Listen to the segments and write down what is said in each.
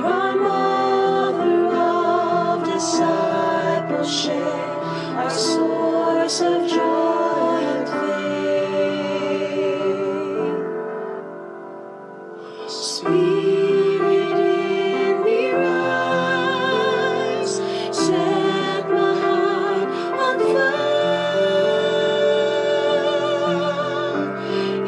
our mother of discipleship, our source of joy and faith. Spirit in me rise, set my heart on fire.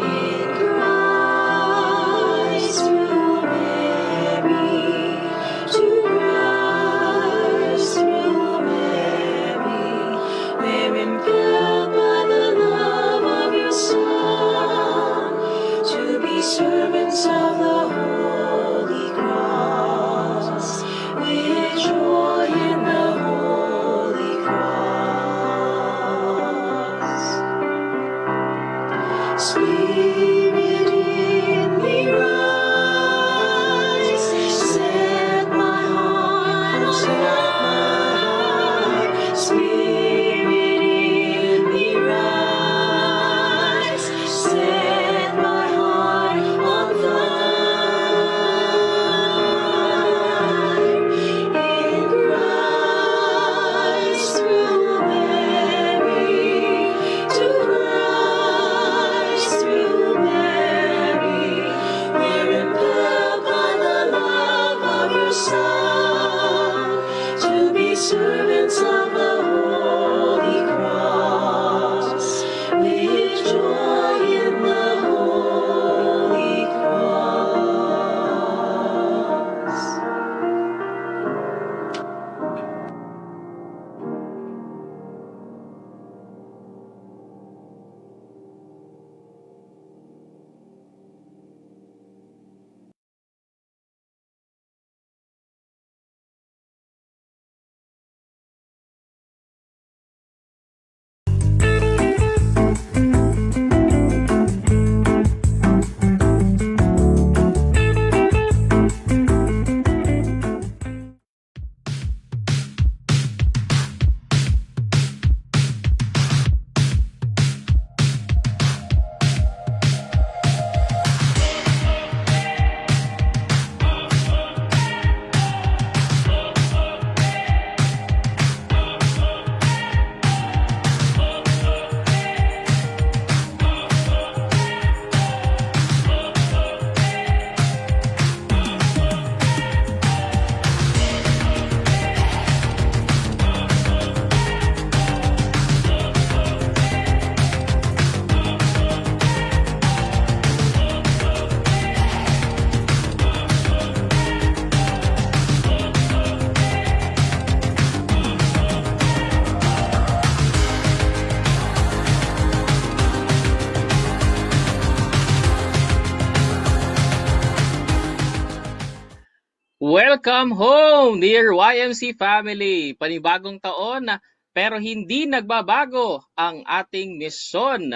In Christ through Mary, to Christ through Mary, we're impelled by the love of your Son, to be servants of the Holy Cross, with joy in the Holy Cross. Spirit in me rise, set my heart on fire. Spirit in me rise, set my heart on fire. In Christ through Mary, to Christ through Mary, we're impelled by the love of your Son, to be servants of the Holy Cross, with joy in the Holy Cross. Welcome home, dear YMC family! Panibagong taon pero hindi nagbabago ang ating misyon,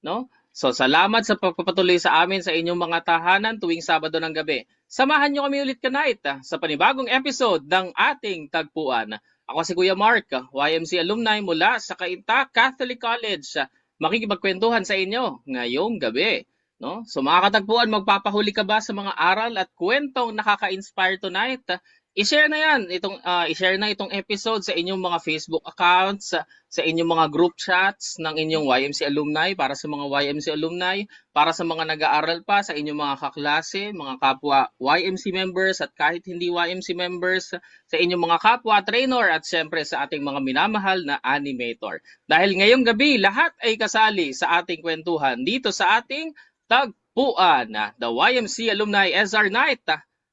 no? So salamat sa pagpapatuloy sa amin sa inyong mga tahanan tuwing Sabado ng gabi. Samahan niyo kami ulit tonight sa panibagong episode ng ating tagpuan. Ako si Kuya Mark, YMC alumni mula sa Cainta Catholic College. Makikipagkwentuhan sa inyo ngayong gabi. No? So mga katagpuan, magpapahuli ka ba sa mga aral at kwentong nakaka-inspire tonight? I-share na yan, i-share na itong episode sa inyong mga Facebook accounts, sa inyong mga group chats ng inyong YMC alumni, para sa mga YMC alumni, para sa mga nag-aaral pa, sa inyong mga kaklase, mga kapwa YMC members at kahit hindi YMC members, sa inyong mga kapwa trainer at siyempre sa ating mga minamahal na animator. Dahil ngayong gabi, lahat ay kasali sa ating kwentuhan dito sa ating tagpuan, the YMC Alumni SR Night,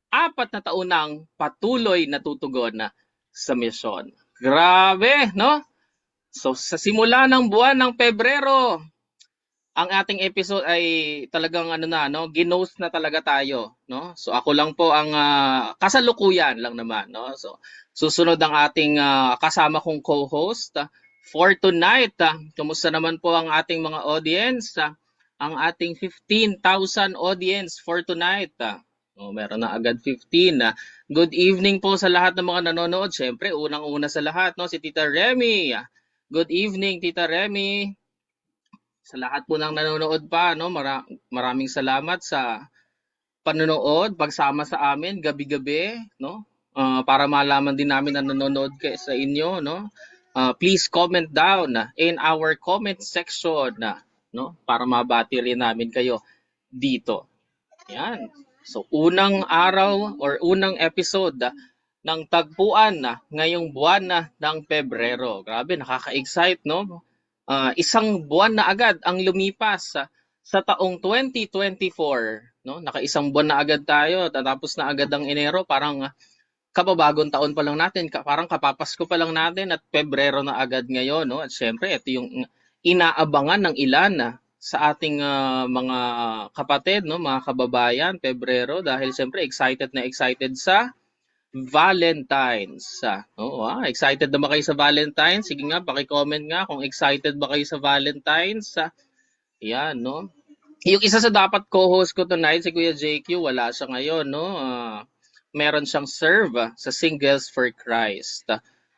4 na taon nang patuloy na tutugon sa misyon. Grabe, no? So sa simula ng buwan ng Pebrero, ang ating episode ay talagang ginost na talaga tayo, no? So ako lang po ang kasalukuyan lang naman, no? So susunod ang ating kasama kong co-host for tonight. Kumusta naman po ang ating mga audience? Ang ating 15,000 audience for tonight. Meron na agad 15. Good evening po sa lahat ng mga nanonood. Siyempre, unang-una sa lahat, no, si Tita Remy. Good evening, Tita Remy. Sa lahat po ng nanonood pa, no, maraming salamat sa panonood, pagsama sa amin gabi-gabi, no? Para malaman din namin na nanonood kayo sa inyo, no? Please comment down in our comment section, no? Para mabati rin namin kayo dito. Yan. So, unang araw or unang episode ng tagpuan ngayong buwan ng Pebrero. Grabe, nakaka-excite, no? Isang buwan na agad ang lumipas sa taong 2024, no? Nakaisang buwan na agad tayo, tatapos na agad ang Enero, parang kababagong taon pa lang natin, parang kapapasko pa lang natin at Pebrero na agad ngayon, no? At syempre, ito yung inaabangan ng ilan sa ating mga kapatid, no, mga kababayan, Pebrero, dahil syempre excited na excited sa Valentine's. Excited na ba kayo sa Valentine's? Sige nga, paki-comment nga kung excited ba kayo sa Valentine's. Yan, no? Yung isa sa dapat co-host ko tonight, si Kuya JQ, wala siya ngayon, no? Meron siyang serve sa Singles for Christ.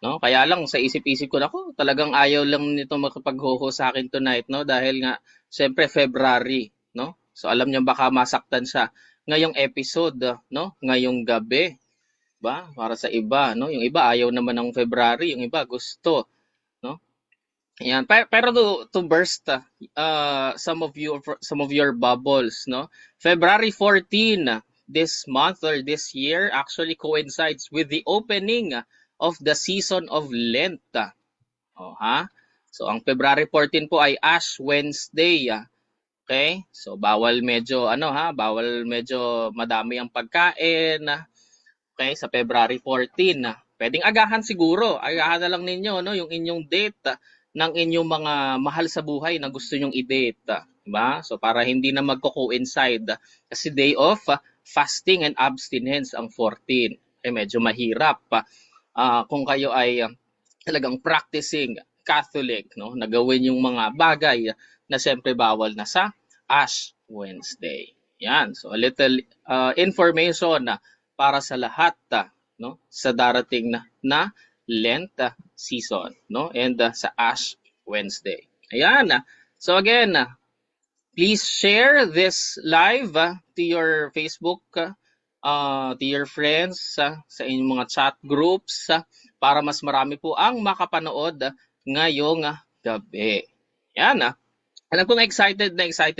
No? Kaya lang sa isip-isip ko na ko, talagang ayaw lang nito makapag-host sa akin tonight, no? Dahil nga siyempre February, no? So alam niyo baka masaktan siya ngayong episode, no? Ngayong gabi, ba? Para sa iba, no? Yung iba ayaw naman ng February, yung iba gusto, no? Ayan, pero to burst some of your bubbles, no? February 14 this month or this year actually coincides with the opening of the season of Lent. So ang February 14 po ay Ash Wednesday. Okay? So bawal medyo madami ang pagkain. Okay, sa February 14. Pwedeng agahan siguro. Agahan na lang ninyo, no, yung inyong date ng inyong mga mahal sa buhay na gusto nyong i-date. Diba? So para hindi na magko-coincide. Kasi day of fasting and abstinence ang 14. Medyo mahirap. Kung kayo ay talagang practicing Catholic, no, na gawin yung mga bagay na siyempre bawal na sa Ash Wednesday. Yan. So a little information para sa lahat, no, sa darating na Lent season, no, and sa Ash Wednesday. Ayan. So again, please share this live to your Facebook, to your friends, sa inyong mga chat groups, para mas marami po ang makapanood ngayong gabi. Yan. Alam ko excited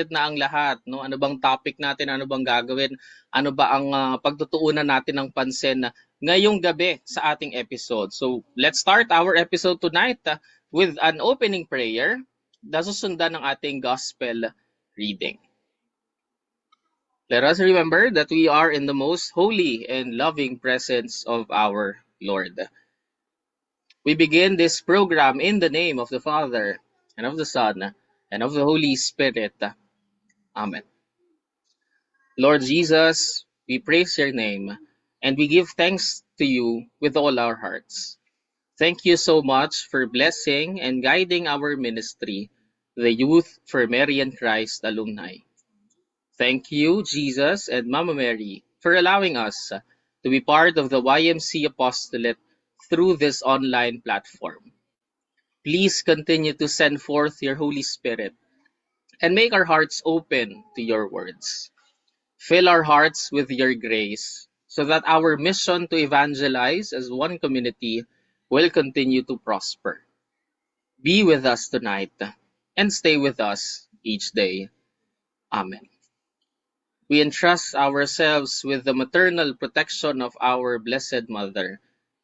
na ang lahat, no? Ano bang topic natin, ano bang gagawin, ano ba ang pagtutuunan natin ng pansin ngayong gabi sa ating episode. So, let's start our episode tonight with an opening prayer na susundan ng ating gospel reading. Let us remember that we are in the most holy and loving presence of our Lord. We begin this program in the name of the Father, and of the Son, and of the Holy Spirit. Amen. Lord Jesus, we praise your name, and we give thanks to you with all our hearts. Thank you so much for blessing and guiding our ministry, the Youth for Mary and Christ alumni. Thank you, Jesus and Mama Mary, for allowing us to be part of the YMC Apostolate through this online platform. Please continue to send forth your Holy Spirit and make our hearts open to your words. Fill our hearts with your grace so that our mission to evangelize as one community will continue to prosper. Be with us tonight and stay with us each day. Amen. We entrust ourselves with the maternal protection of our Blessed Mother.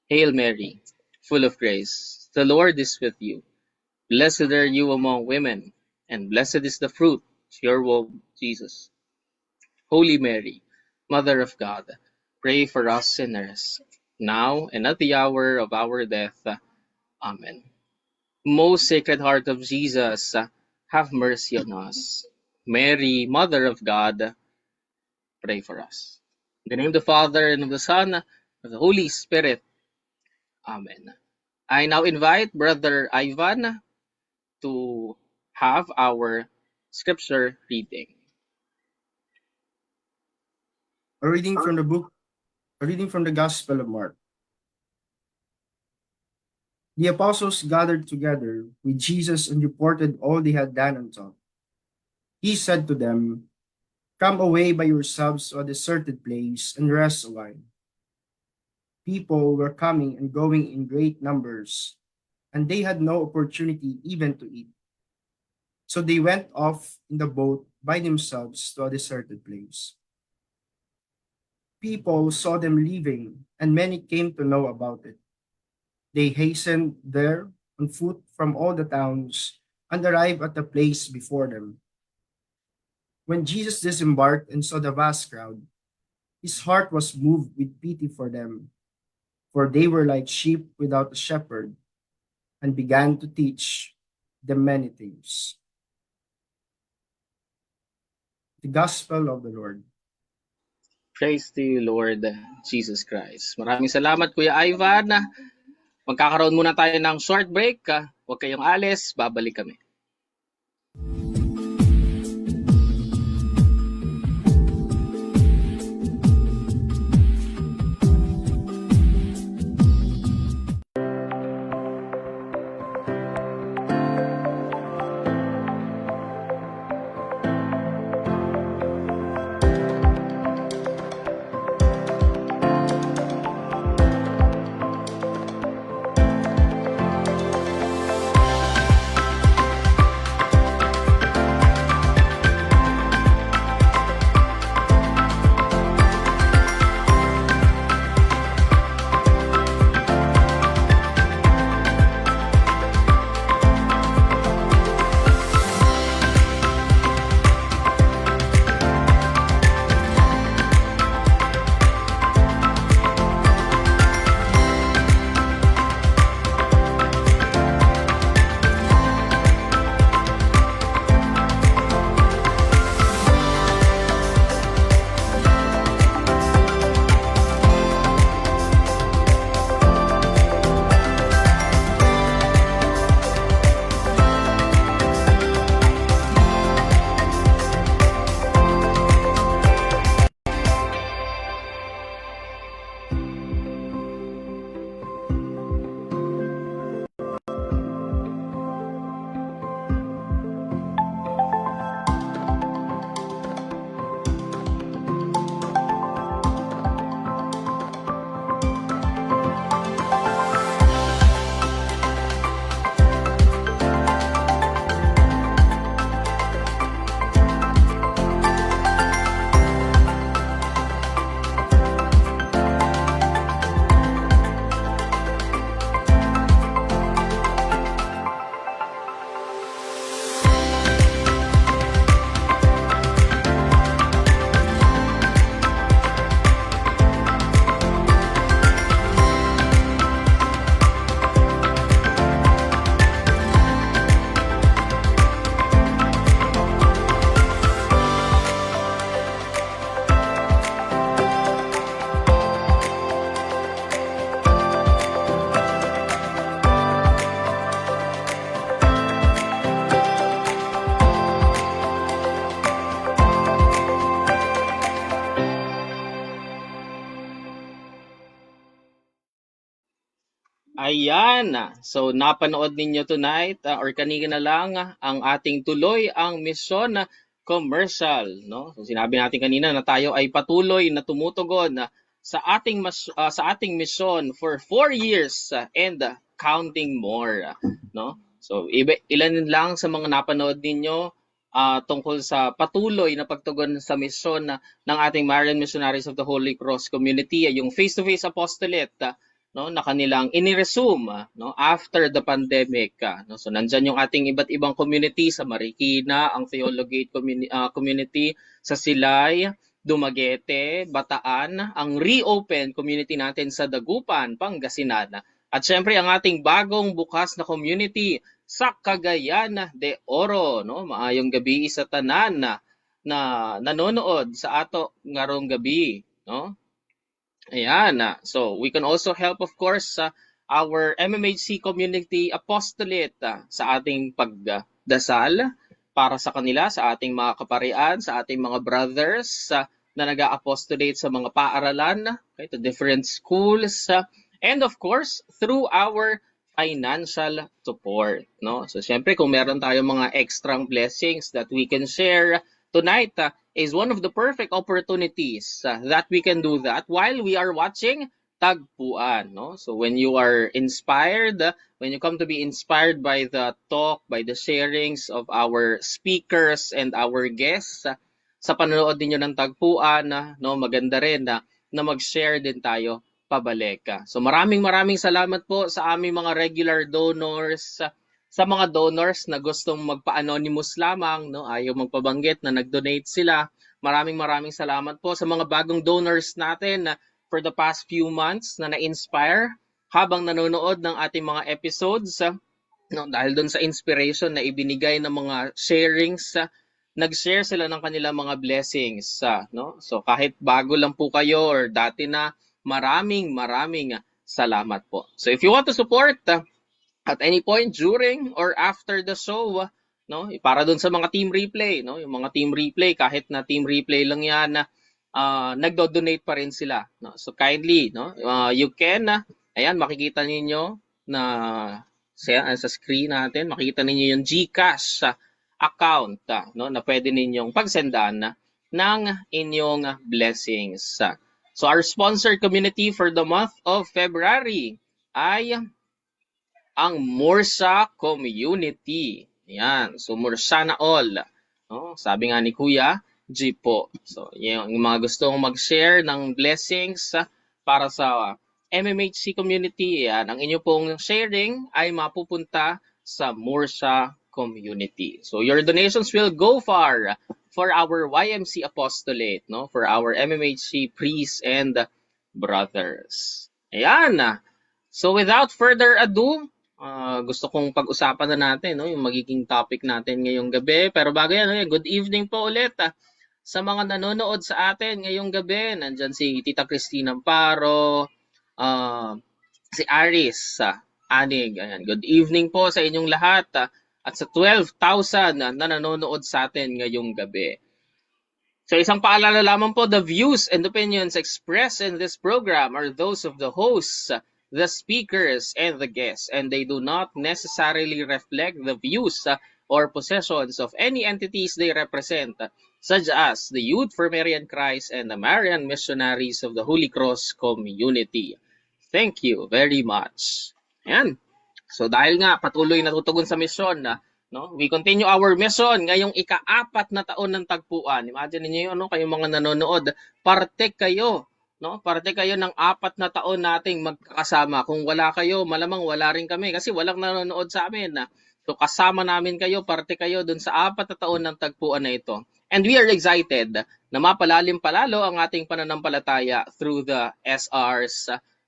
Hail Mary, full of grace, the Lord is with you. Blessed are you among women, and blessed is the fruit of your womb, Jesus. Holy Mary, Mother of God, pray for us sinners, now and at the hour of our death. Amen. Most Sacred Heart of Jesus, have mercy on us. Mary, Mother of God, pray for us. In the name of the Father, and of the Son, and of the Holy Spirit. Amen. I now invite Brother Ivan to have our scripture reading. A reading from the Gospel of Mark. The apostles gathered together with Jesus and reported all they had done and taught. He said to them, Come away by yourselves to a deserted place and rest a while. People were coming and going in great numbers, and they had no opportunity even to eat. So they went off in the boat by themselves to a deserted place. People saw them leaving, and many came to know about it. They hastened there on foot from all the towns and arrived at the place before them. When Jesus disembarked and saw the vast crowd, his heart was moved with pity for them, for they were like sheep without a shepherd, and began to teach them many things. The Gospel of the Lord. Praise to you, Lord Jesus Christ. Maraming salamat, Kuya Ivan. Magkakaroon muna tayo ng short break. Huwag kayong alis, babalik kami. Ayan. So napanood ninyo tonight or kanina lang ang ating tuloy ang misyon commercial, no? So sinabi natin kanina na tayo ay patuloy na tumutugon sa ating mission for 4 years and counting more, no? So ilan lang sa mga napanood ninyo tungkol sa patuloy na pagtugon sa misyon ng ating Marian Missionaries of the Holy Cross community, yung face-to-face apostolate, no, na kanilang iniresume no, after the pandemic. No? So nandyan yung ating iba't ibang community sa Marikina, ang Theologate community sa Silay, Dumaguete, Bataan, ang reopen community natin sa Dagupan, Pangasinan. At syempre ang ating bagong bukas na community sa Cagayan de Oro. No? Maayong gabi sa tanan na nanonood sa ato ngarong gabi. No? Ayan. So we can also help, of course, our MMHC community apostolate sa ating pagdasal para sa kanila, sa ating mga kaparian, sa ating mga brothers na nag-apostolate sa mga paaralan, okay, to different schools, and of course, through our financial support. No? So syempre, kung meron tayong mga extra blessings that we can share tonight is one of the perfect opportunities that we can do that while we are watching Tagpuan, no? So when you are inspired, when you come to be inspired by the talk, by the sharings of our speakers and our guests, sa panonood ninyo ng Tagpuan, no, maganda rin na mag-share din tayo pabalik. So maraming salamat po sa aming mga regular donors, sa mga donors na gustong magpa-anonymous lamang, no, ayaw magpabanggit na nag-donate sila. Maraming salamat po sa mga bagong donors natin for the past few months na na-inspire habang nanonood ng ating mga episodes, no, dahil doon sa inspiration na ibinigay ng mga sharings, nag-share sila ng kanilang mga blessings, no? So kahit bago lang po kayo or dati na, maraming salamat po. So if you want to support at any point during or after the show, no, para doon sa mga team replay, no, yung mga team replay kahit na team replay lang yan, nagdo-donate pa rin sila, no? So kindly, no, you can, ayan, makikita ninyo na sa screen natin, makikita ninyo yung GCash account, no, na pwede ninyong pagsendan ng inyong blessings. So our sponsored community for the month of February ay ang Mursa Community. Ayan, so Mursa na all. No? Sabi nga ni Kuya G po. So yung mga gustong mag-share ng blessings para sa MMHC community, yan, ang inyo pong sharing ay mapupunta sa Mursa Community. So your donations will go far for our YMC apostolate, no? For our MMHC priests and brothers. Ayan. So without further ado, gusto kong pag-usapan na natin, no, yung magiging topic natin ngayong gabi. Pero bago yan, good evening po ulit sa mga nanonood sa atin ngayong gabi. Nandyan si Tita Christine Amparo, si Aris Anig. Ayan, good evening po sa inyong lahat. At sa 12,000 na nanonood sa atin ngayong gabi. So isang paalala lamang po, the views and opinions expressed in this program are those of the hosts, the speakers, and the guests, and they do not necessarily reflect the views or possessions of any entities they represent, such as the Youth for Marian Christ and the Marian Missionaries of the Holy Cross Community. Thank you very much. Ayan. So dahil nga patuloy natutugon sa misyon, no, we continue our mission ngayong ika-4 na taon ng Tagpuan. Imagine niyo yun, no, kayong mga nanonood, parte kayo, no? Parte kayo ng 4 na taon nating magkakasama. Kung wala kayo, malamang wala rin kami kasi walang nanonood sa amin. So kasama namin kayo, parte kayo dun sa 4 na taon ng Tagpuan na ito. And we are excited na mapalalim palalo ang ating pananampalataya through the SRs,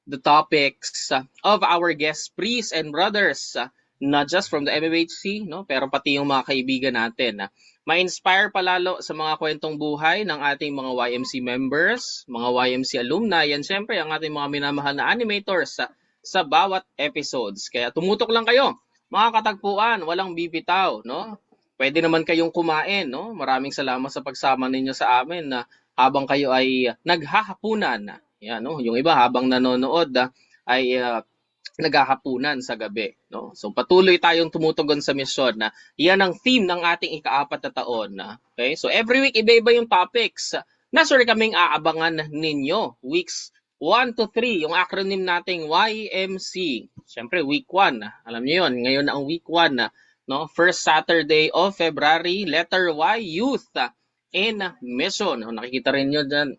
the topics of our guest priests and brothers, not just from the MMHC, no, pero pati yung mga kaibigan natin. Ma-inspire palalo sa mga kwentong buhay ng ating mga YMC members, mga YMC alumni, yan syempre ang ating mga minamahal na animators sa bawat episodes. Kaya tumutok lang kayo, mga katagpuan, walang bibitaw, no? Pwede naman kayong kumain, no? Maraming salamat sa pagsama ninyo sa amin na habang kayo ay naghahapunan. Yan, no? Yung iba habang nanonood ay naghahapunan sa gabi, no? So patuloy tayong tumutugon sa misyon na yan ang theme ng ating ika-4 na taon. Okay? So every week iba-iba yung topics na sorry kaming aabangan ninyo. Weeks 1 to 3, yung acronym nating YMC. Siyempre week 1, alam niyo yun, ngayon na ang week 1, no? First Saturday of February, letter Y, Youth in Mission. Nakikita rin nyo dyan.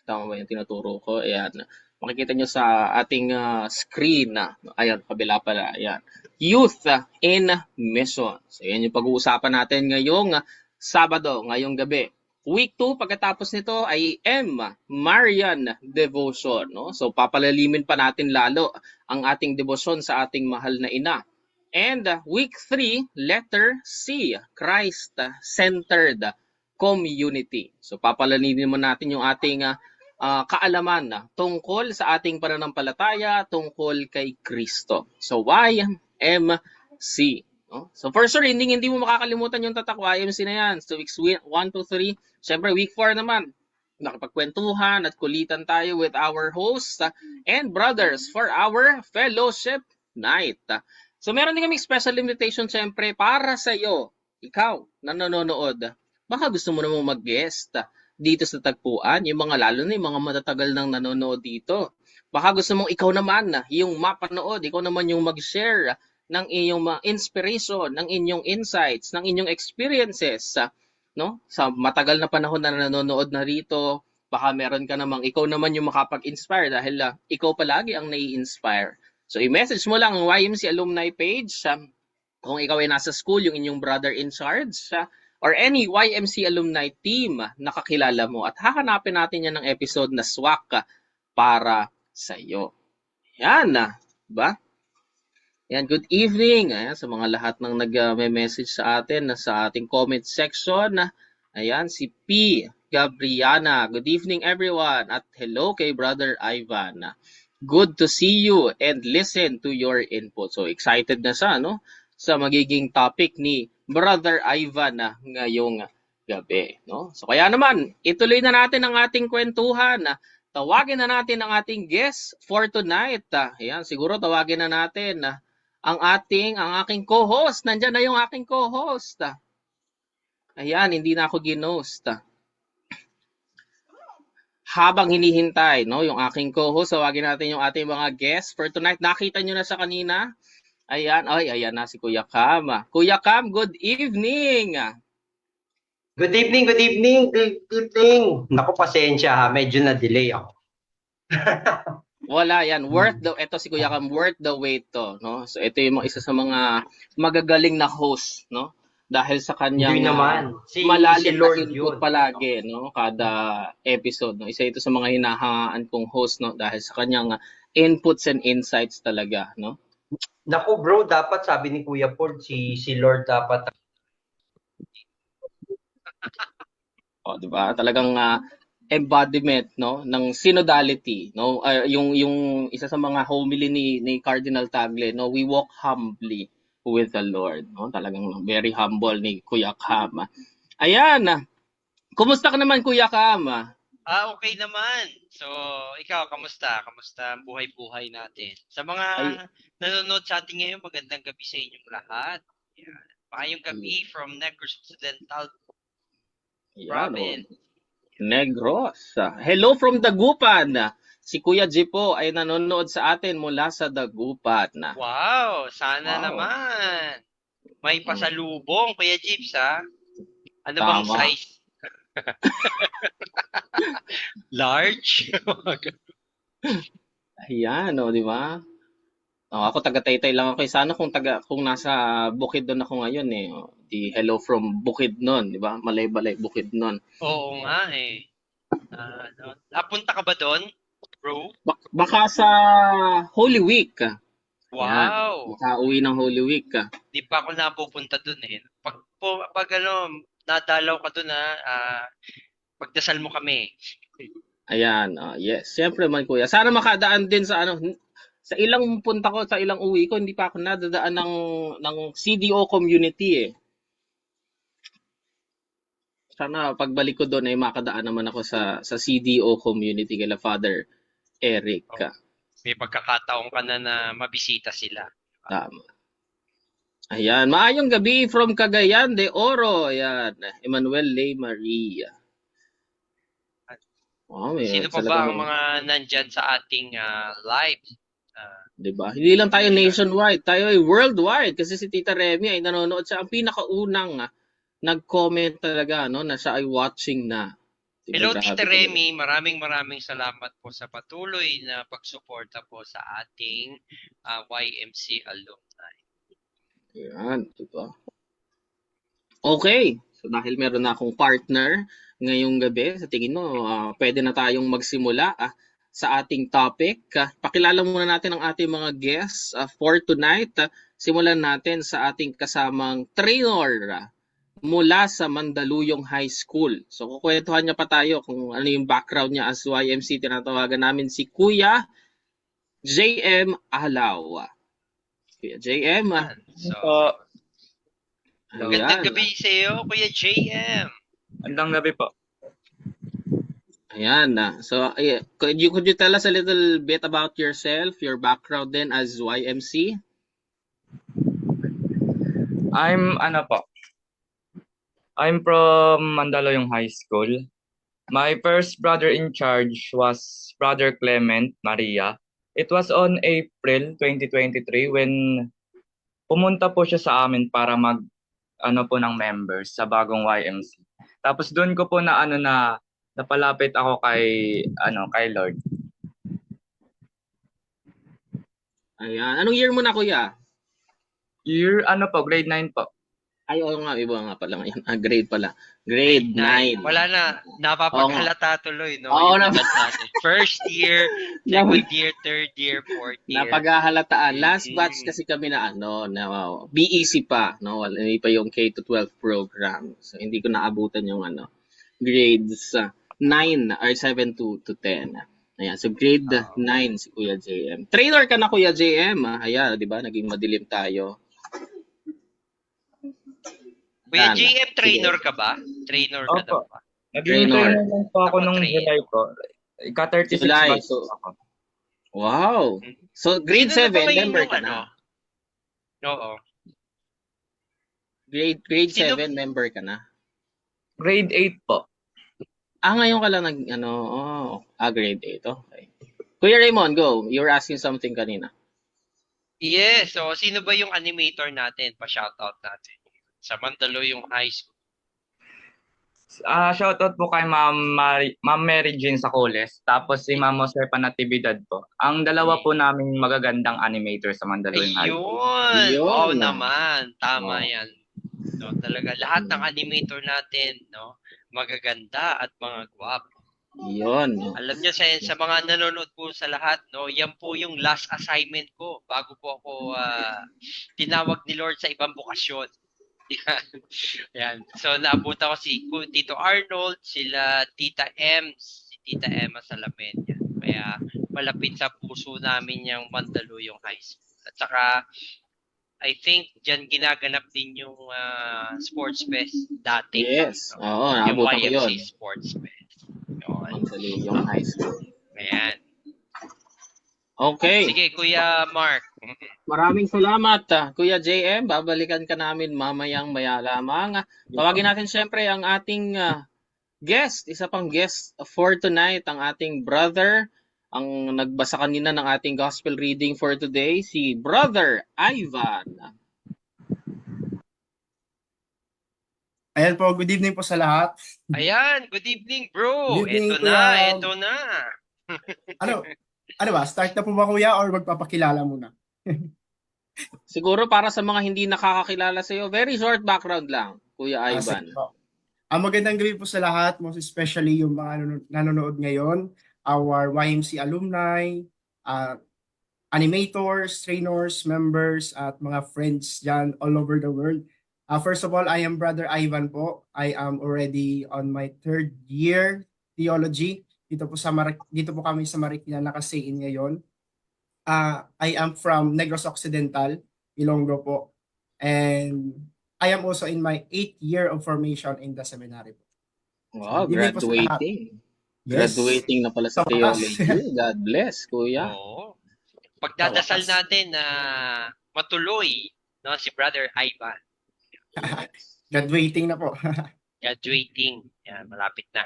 Tama ba yung tinuturo ko? Ayan. Makikita nyo sa ating screen. Ayan, kabila pala. Ayan. Youth in Mission. So, yan yung pag-uusapan natin ngayong Sabado, ngayong gabi. Week 2, pagkatapos nito ay Marian Devotion. No? So, papalalimin pa natin lalo ang ating devotion sa ating mahal na ina. And week 3, letter C, Christ-centered community. So, papalalimin mo natin yung ating kaalaman tungkol sa ating pananampalataya, tungkol kay Kristo. So, YMC. No? So, for sure, hindi mo makakalimutan yung tatak YMC na yan. So, weeks 1, 2, 3. Siyempre, week 4 naman. Nakapagkwentuhan at kulitan tayo with our hosts and brothers for our fellowship night. So, meron din kami special invitation siyempre para sa iyo, ikaw na nanonood. baka gusto mo namang mag-guest dito sa tagpuan, yung mga lalo na yung mga matatagal nang nanonood dito. Baka gusto mong ikaw naman yung mapanood, ikaw naman yung mag-share ng inyong mga inspiration, ng inyong insights, ng inyong experiences, no? Sa matagal na panahon na nanonood na rito, baka meron ka namang ikaw naman yung makapag-inspire dahil ikaw palagi ang nai-inspire. So i-message mo lang ang YMC alumni page kung ikaw ay nasa school, yung inyong brother in charge or any YMC alumni team na kakilala mo at hahanapin natin yan ng episode na swak para sa iyo. Yan ba? Yan, good evening ayan, sa mga lahat ng nag-message sa atin sa ating comment section. Ayan, si P. Gabriana. Good evening everyone at hello kay Brother Ivan. Good to see you and listen to your input. So excited na sa sa magiging topic ni Brother Ivan ngayong gabi, no? So kaya naman, ituloy na natin ang ating kwentuhan. Tawagin na natin ang ating guest for tonight. Ayan, siguro tawagin na natin ang aking co-host. Nandiyan na yung aking co-host. Ayan, hindi na ako ginost. Habang hinihintay, no, yung aking co-host, tawagin natin yung ating mga guests for tonight. Nakita nyo na sa kanina. Ayan, ayan na si Kuya Cam. Kuya Cam, good evening. Good evening, good evening, good evening. Naku, pasensya ha, medyo na-delay ako. Wala yan, ito si Kuya Cam, worth the wait to, no? So ito yung isa sa mga magagaling na host, no? Dahil sa kanyang Hindi naman. malalim si Lord na input yun. palagi, no? Kada episode, no? Isa ito sa mga hinahangaan kong host, no? Dahil sa kanyang inputs and insights talaga, no? Naku bro, dapat sabi ni Kuya Paul, si Lord dapat. O, di ba? Talagang embodiment, no, ng synodality, no? Yung isa sa mga homily ni Cardinal Tagle, no, we walk humbly with the Lord, no? Talagang very humble ni Kuya Cam. Ayan. Kumusta ka naman, Kuya Cam? Okay naman. So, ikaw, kamusta? Kamusta ang buhay-buhay natin? Sa mga nanonood sa atin ngayon, magandang gabi sa inyong lahat. Yan. Maayong gabi from Negros Occidental Province. Negros. Hello from Dagupan. Si Kuya Jipo ay nanonood sa atin mula sa Dagupan. Wow, sana naman. May pasalubong, Kuya Jips, ha? Ano bang size? Large? Ayan, di ba? Ako taga-Taytay lang ako. Sana kung nasa Bukidnon ako ngayon di hello from Bukidnon, di ba? Malay-balay Bukidnon. Oo nga napunta ka ba doon, bro? Baka sa Holy Week. Wow. Baka uwi ng Holy Week. Di pa ako napupunta doon Pag nadalaw ka doon pagdasal mo kami. Ayan, yes. Siyempre man kuya. Sana makadaan din sa sa ilang punta ko, sa ilang uwi ko, hindi pa ako nadadaan ng CDO community Sana pagbalik ko doon ay makadaan naman ako sa CDO community kila Father Eric. May pagkakataon ka na mabisita sila. Tama. Ayan, maayong gabi from Cagayan de Oro. Ayan, Emmanuel Lay Maria. Sino pa ba ang mga nandyan sa ating live? Diba? Hindi lang tayo nationwide, tayo ay worldwide kasi si Tita Remy ay nanonood siya. Ang pinakaunang nag-comment talaga na siya ay watching na. Diba? Hello Tita Remy, maraming salamat po sa patuloy na pagsuporta po sa ating YMC alumni. Yan, diba? Okay, so dahil meron na akong partner ngayong gabi, sa tingin mo, pwede na tayong magsimula sa ating topic. Pakilala muna natin ang ating mga guests for tonight. Simulan natin sa ating kasamang trainer mula sa Mandaluyong High School. So kukwentuhan niya pa tayo kung ano yung background niya as YMC. Tinatawagan namin si Kuya JM Alaw. Kuya JM. Magandang gabi sa iyo, Kuya JM. Magandang gabi po. Ayan. So, could you tell us a little bit about yourself, your background then as YMC? I'm I'm from Mandaluyong High School. My first brother in charge was Brother Clement Maria. It was on April 2023 when pumunta po siya sa amin para mag ano po ng members sa bagong YMC. Tapos doon ko po na napalapit ako kay Lord. Ayan. Anong year mo na, kuya? Year grade 9 po. Ay, oo nga, iba nga pala ngayon. Grade pala. Grade 9. Wala na. Napapaghalata tuloy, no? Oo, Yung edad natin. First year, second year, third year, fourth year. Napaghahalataan. Last batch kasi kami na BEC pa, no? Hindi pa yung K-12 program. So hindi ko naabutan yung grades 9 or 7 to 10. Ayan, so grade 9 si Kuya JM. Trainer ka na, Kuya JM. Ayan, 'di ba? Naging madilim tayo. Kuya Yan. JM, trainer ka ba? Trainer ka Opo. na ba? Naging Trainer. trainer lang po ako Ako, nung trainer. July po. Ika-36 July, batch so- ako. Wow. So grade Sino na 7 ba ngayon member yung ka na. Oo. Grade Sino- 7 member ka na. Grade 8 po. Ngayon ka lang grade 8. Okay. Kuya Raymond, go. You were asking something kanina. Yes, so sino ba yung animator natin? Pa-shoutout natin. Sa Mandaluyong High School. Shoutout po kay Ma'am Mary Jane Sacoles, tapos si Ma'am Josefa Natividad po. Ang dalawa po namin magagandang animator sa Mandaluyong High School. Ayun! Yun. Oo naman. Tama Oo. yan. No, talaga, lahat ng animator natin, no, magaganda at mga gwapo. Yun. Alam niyo, sa mga nanonood po sa lahat, no, yan po yung last assignment ko bago po ako tinawag ni Lord sa ibang bukasyon. Yan. Yan. So, naabutan ko si Tito Arnold, sila Tita Ems, si Tita Emma Salamen. Yan. Kaya, malapit sa puso namin yung Mandaluyong High School. At saka, I think, dyan ginaganap din yung Sports Fest dati. Yes. No? Oo, Yung naabutan ko yun. YMC Sports Fest. Yun. Mandaluyong High School. Ayan. Okay. Sige, Kuya Mark. Maraming salamat, Kuya JM. Babalikan ka namin mamayang maya lamang. Tawagin natin siyempre ang ating guest, isa pang guest for tonight, ang ating brother, ang nagbasa kanina ng ating gospel reading for today, si Brother Ivan. Ayan po, good evening po sa lahat. Ayan, good evening, bro. Good evening, Ito na, Kuya. ito na. Ano ba? Start na po ba, kuya, or magpapakilala muna? Siguro para sa mga hindi nakakakilala sa iyo, very short background lang, Kuya Ivan. Sige po. Magandang gabi po sa lahat, most especially yung mga nanonood ngayon, our YMC alumni, animators, trainers, members, at mga friends dyan all over the world. First of all, I am Brother Ivan po. I am already on my 3rd year theology. Dito po kami sa Marikina naka-stay-in ngayon. I am from Negros Occidental, Ilonggo po. And I am also in my 8th year of formation in the seminary po. Wow, Hindi po sa lahat. graduating. Yes. Graduating na pala sa Sa wakas. theology. God bless, Kuya. Oo. Pagdadasal natin na matuloy, no, si Brother Ivan. Graduating na po. Graduating. Yan, malapit na.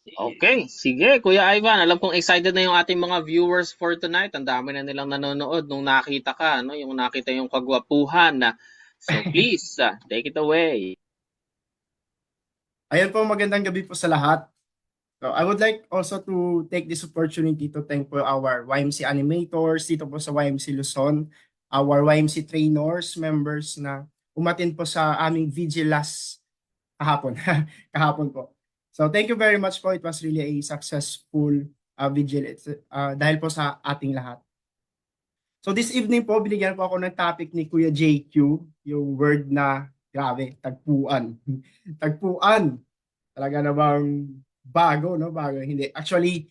Okay, sige Kuya Ivan, alam kong excited na yung ating mga viewers for tonight. Ang dami na nilang nanonood nung nakita ka, no? Yung nakita yung kagwapuhan. So please, take it away. Ayan po, magandang gabi po sa lahat. So I would like also to take this opportunity to thank po our YMC animators dito po sa YMC Luzon, our YMC trainers, members na umatin po sa aming vigil last kahapon po. So thank you very much po. It was really a successful vigil dahil po sa ating lahat. So this evening po, binigyan po ako ng topic ni Kuya JQ, yung word na, grabe, tagpuan. Tagpuan. Talaga namang bago, no? Bago, hindi. Actually,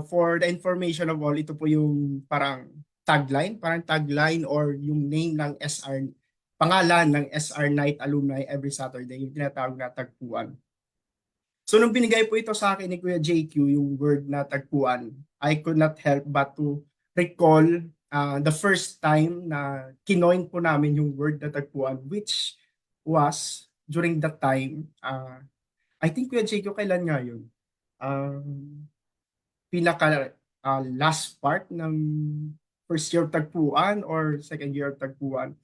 for the information of all, ito po yung parang tagline or yung name ng SR, pangalan ng SR Night Alumni every Saturday, yung tinatawag na tagpuan. So nung binigay po ito sa akin ni Kuya JQ, yung word na tagpuan, I could not help but to recall the first time na kinoin po namin yung word na tagpuan, which was during that time, I think Kuya Jake, kailan nga yun? Pinaka last part ng first year tagpuan or second year tagpuan.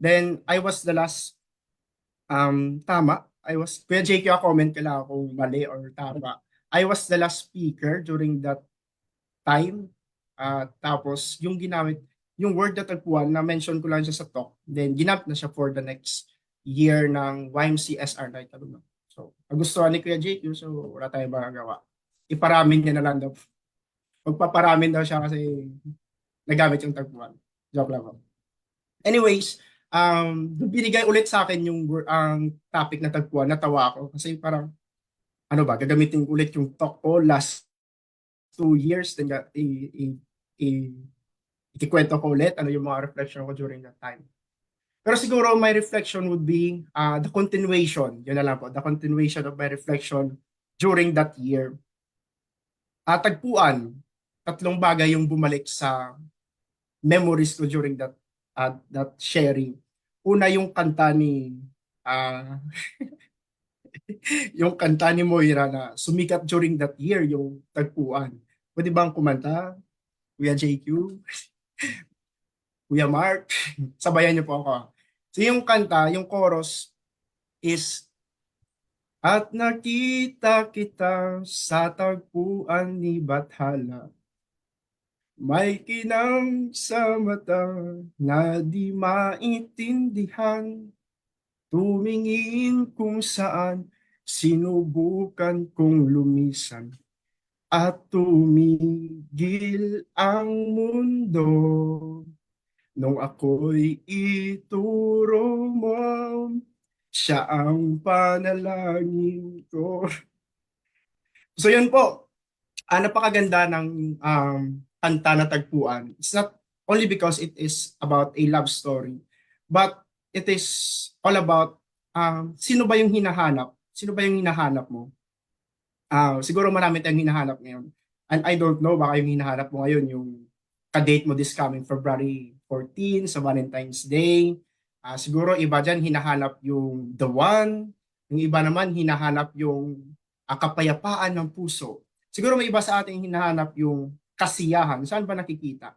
Then I was the last, tama. Kuya Jake, comment ka lang kung mali or tama. I was the last speaker during that time. Tapos yung ginamit, yung word na tagpuan, na mention ko lang siya sa talk. Then ginamit na siya for the next year ng YMC SR Night Alumni. So, nagustuhan ni Kuya Jake, so wala tayong magagawa. Iparamin niya na lang daw. Magpaparamin daw siya kasi nagamit yung tagpuan. Joke lang po. Anyways, binigay ulit sa akin yung ang topic na tagpuan, natawa ako kasi parang ano ba, gagamitin ulit yung talk ko last 2 years, then ikikwento ko ulit ano yung mga reflection ko during that time. Pero siguro my reflection would be the continuation, yun na lang po, the continuation of my reflection during that year. Tagpuan, 3 bagay yung bumalik sa memories ko during that sharing. Una, yung kanta ni yung kanta ni Moira na sumikat during that year, yung tagpuan. Pwede bang kumanta? Kuya JQ? Kuya Mark? Sabayan niyo po ako. So yung kanta, yung chorus is, at nakita kita sa tagpuan ni Bathala, may kinang sa mata na di maintindihan, tumingin kung saan sinubukan kong lumisan, at tumigil ang mundo nung ako'y ituro mo, siya ang panalangin ko. So yun po, napakaganda ng kanta na tagpuan. It's not only because it is about a love story, but it is all about sino ba yung hinahanap? Sino ba yung hinahanap mo? Siguro marami tayong hinahanap ngayon. And I don't know, baka yung hinahanap mo ngayon, yung ka-date mo this coming February 14 sa Valentine's Day. Siguro iba dyan hinahanap yung the one. Yung iba naman hinahanap yung kapayapaan ng puso. Siguro may iba sa ating hinahanap yung kasiyahan. Saan ba nakikita?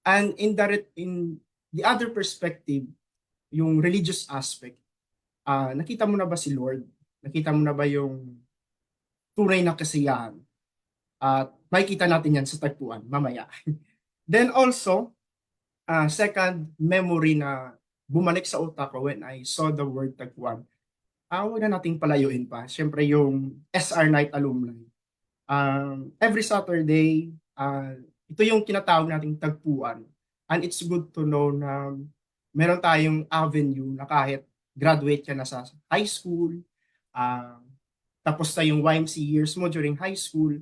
And in the other perspective, yung religious aspect, nakita mo na ba si Lord? Nakita mo na ba yung tunay na kasiyahan? At makikita natin yan sa tagpuan mamaya. Then also, second memory na bumalik sa utak ko when I saw the word tagpuan, huwag na nating palayuin pa. Siyempre yung SR Night Alumni. Every Saturday, ito yung tinatawag nating tagpuan. And it's good to know na meron tayong avenue na kahit graduate ka na sa high school, tapos na yung YMC years mo during high school,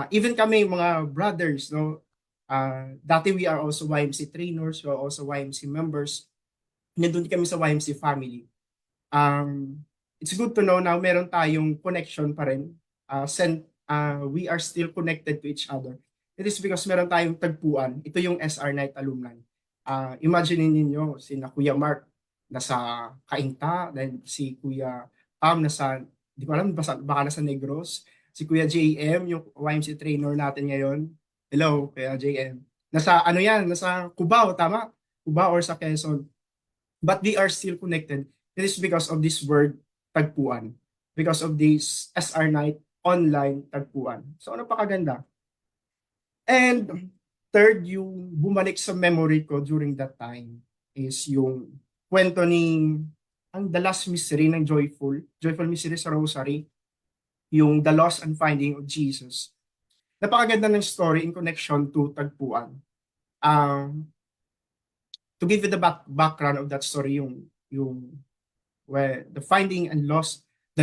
even kami mga brothers, no, dati we are also YMC trainers, we are also YMC members, nandun kami sa YMC family. It's good to know na meron tayong connection pa rin, we are still connected to each other. It is because meron tayong tagpuan. Ito yung SR Night Alumni. Imagine ninyo, si Kuya Mark nasa Cainta, then si Kuya nasa, di ko alam, baka nasa Negros. Si Kuya JM, yung YMC trainer natin ngayon. Hello, Kuya JM. Nasa ano yan, nasa Cubao, tama? Cubao or sa Quezon. But we are still connected. It is because of this word, tagpuan. Because of this SR Night online tagpuan. So ano pa kaganda? And third, yung bumalik sa memory ko during that time is yung kwento ni ang The Last Mystery ng Joyful Mystery sa Rosary, yung The Lost and Finding of Jesus. Napakaganda ng story in connection to tagpuan. To give you the background of that story, yung where the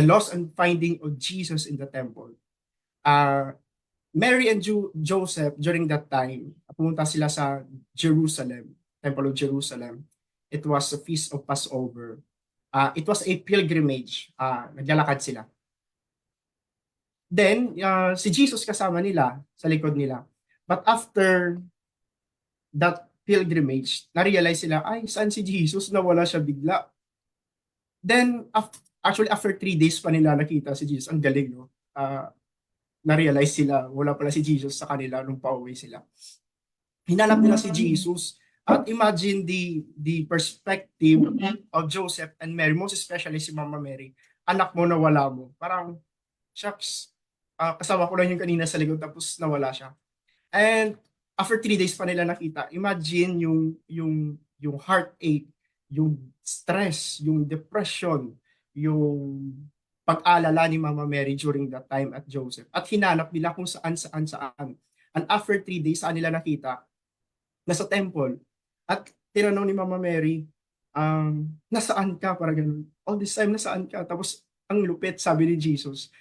lost and finding of Jesus in the temple. Mary and Joseph during that time, pumunta sila sa Jerusalem, Temple of Jerusalem. It was a feast of Passover. It was a pilgrimage. Naglalakad sila. Then, si Jesus kasama nila, sa likod nila. But after that pilgrimage, na-realize sila, ay, saan si Jesus? Nawala siya bigla. Then, actually, after 3 days pa nila nakita si Jesus. Ang galing, no? Na-realize sila, wala pala si Jesus sa kanila nung pauwi sila. Hinanap nila si Jesus. At imagine the perspective of Joseph and Mary, most especially si Mama Mary. Anak mo nawala mo. Parang, shucks, kasama ko lang yung kanina sa likod tapos nawala siya. And after 3 days pa nila nakita, imagine yung heartache, yung stress, yung depression, yung pag-alala ni Mama Mary during that time at Joseph. At hinanap nila kung saan. And after 3 days, saan nila nakita? Nasa temple. At tinanong ni Mama Mary, nasaan ka? Parang ganun. All this time, nasaan ka? Tapos, ang lupit, sabi ni Jesus,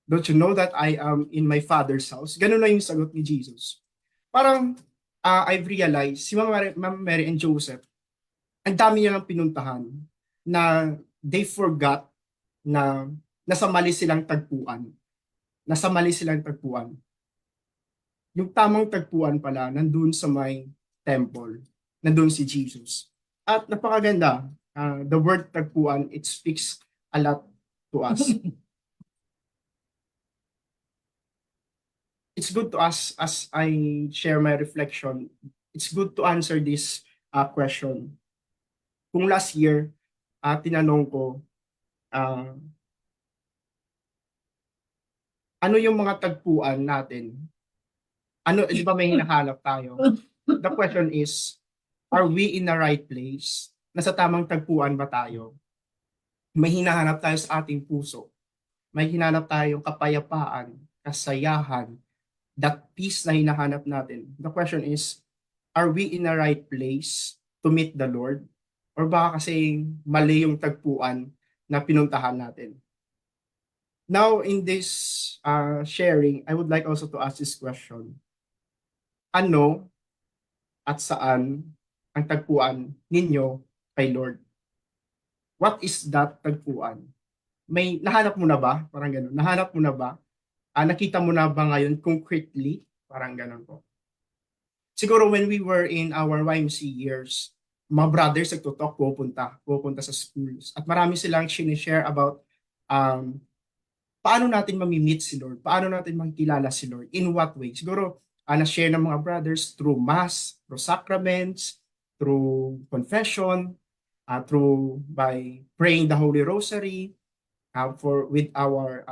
don't you know that I am in my Father's house? Ganun na yung sagot ni Jesus. Parang, I've realized, si Mama Mary and Joseph, ang dami nilang pinuntahan na they forgot na nasa mali silang tagpuan. Nasa mali silang tagpuan. Yung tamang tagpuan pala, nandun sa may temple. Nandun si Jesus. At napakaganda, the word tagpuan, it speaks a lot to us. It's good to us as I share my reflection. It's good to answer this question. Kung last year, tinanong ko, ano yung mga tagpuan natin? Ano, di ba may hinahanap tayo? The question is, are we in the right place? Nasa tamang tagpuan ba tayo? May hinahanap tayo sa ating puso. May hinahanap tayong kapayapaan, kasayahan, that peace na hinahanap natin. The question is, are we in the right place to meet the Lord? Or baka kasi mali yung tagpuan na pinuntahan natin? Now, in this sharing, I would like also to ask this question. Ano at saan ang tagpuan ninyo kay Lord? What is that tagpuan? May nahanap mo na ba? Parang gano'n. Nahanap mo na ba? Nakita mo na ba ngayon concretely? Parang gano'n po. Siguro when we were in our YMC years, mga brothers nagtutok, pupunta sa schools. At marami silang sinishare about paano natin mamimit si Lord, paano natin makikilala si Lord, in what way. Siguro, na-share ng mga brothers through mass, through sacraments, through confession, through by praying the Holy Rosary, with our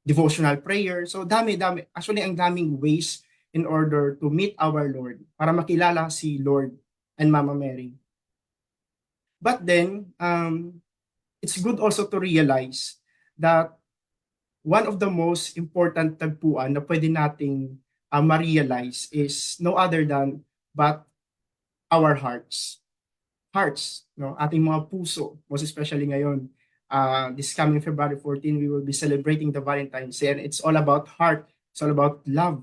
devotional prayer. So dami. Actually, ang daming ways in order to meet our Lord, para makilala si Lord and Mama Mary. But then, it's good also to realize that one of the most important tagpuan na pwede nating ma-realize is no other than but our hearts. Hearts, no? Ating mga puso, most especially ngayon. This coming February 14, we will be celebrating the Valentine's Day, and it's all about heart. It's all about love.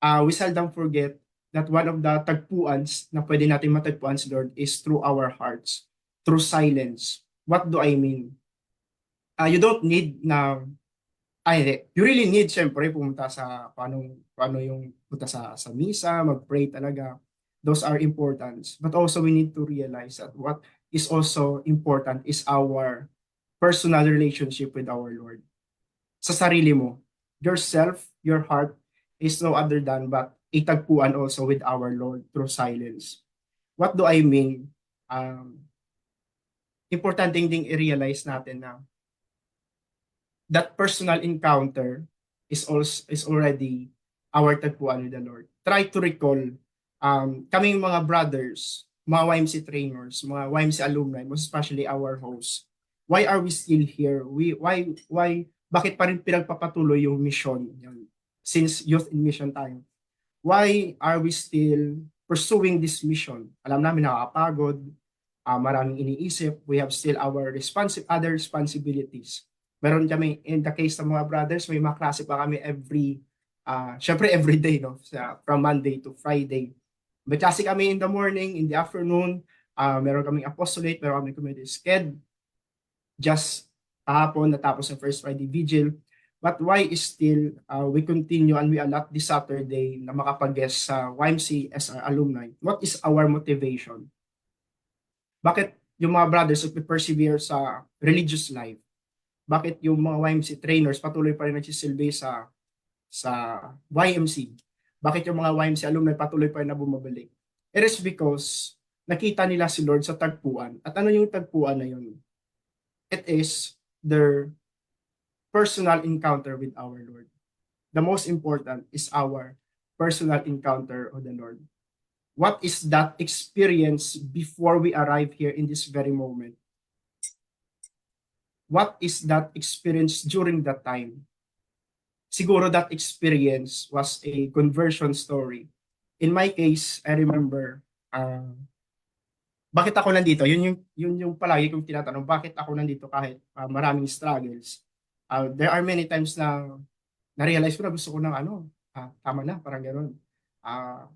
We seldom forget that one of the tagpuans na pwede natin matagpuan si Lord is through our hearts, through silence. What do I mean? You don't need na you really need, syempre, pumunta sa paano yung punta sa misa, mag-pray talaga. Those are important. But also we need to realize that what is also important is our personal relationship with our Lord. Sa sarili mo, yourself, your heart is no other than but itagpuan also with our Lord through silence. What do I mean? Importante ding i-realize natin na that personal encounter is already our tagpuan with the Lord. Try to recall, kaming mga brothers, mga YMC trainers, mga YMC alumni, most especially our hosts, why are we still here? Bakit pa rin pinagpapatuloy yung mission? Since youth in mission tayo. Why are we still pursuing this mission? Alam namin nakakapagod, maraming iniisip, we have still our other responsibilities. Meron kami, in the case ng mga brothers, may mga klase pa kami syempre every day, no? From Monday to Friday. May klase kami in the morning, in the afternoon, meron kaming apostolate, meron kaming community sked. Just kahapon, natapos ang First Friday Vigil. But why is still, we continue and we allot this Saturday na makapag-guest sa YMC SR alumni? What is our motivation? Bakit yung mga brothers na persevere sa religious life? Bakit yung mga YMC trainers patuloy pa rin nagsisilbi sa YMC? Bakit yung mga YMC alumni patuloy pa rin na bumabalik? It is because nakita nila si Lord sa tagpuan. At ano yung tagpuan na yun? It is their personal encounter with our Lord. The most important is our personal encounter with the Lord. What is that experience before we arrive here in this very moment? What is that experience during that time? Siguro that experience was a conversion story. In my case, I remember, bakit ako nandito? Yun yung palagi kong tinatanong, bakit ako nandito kahit maraming struggles. There are many times na na-realize ko na gusto ko ng tama na, parang gano'n. Ah,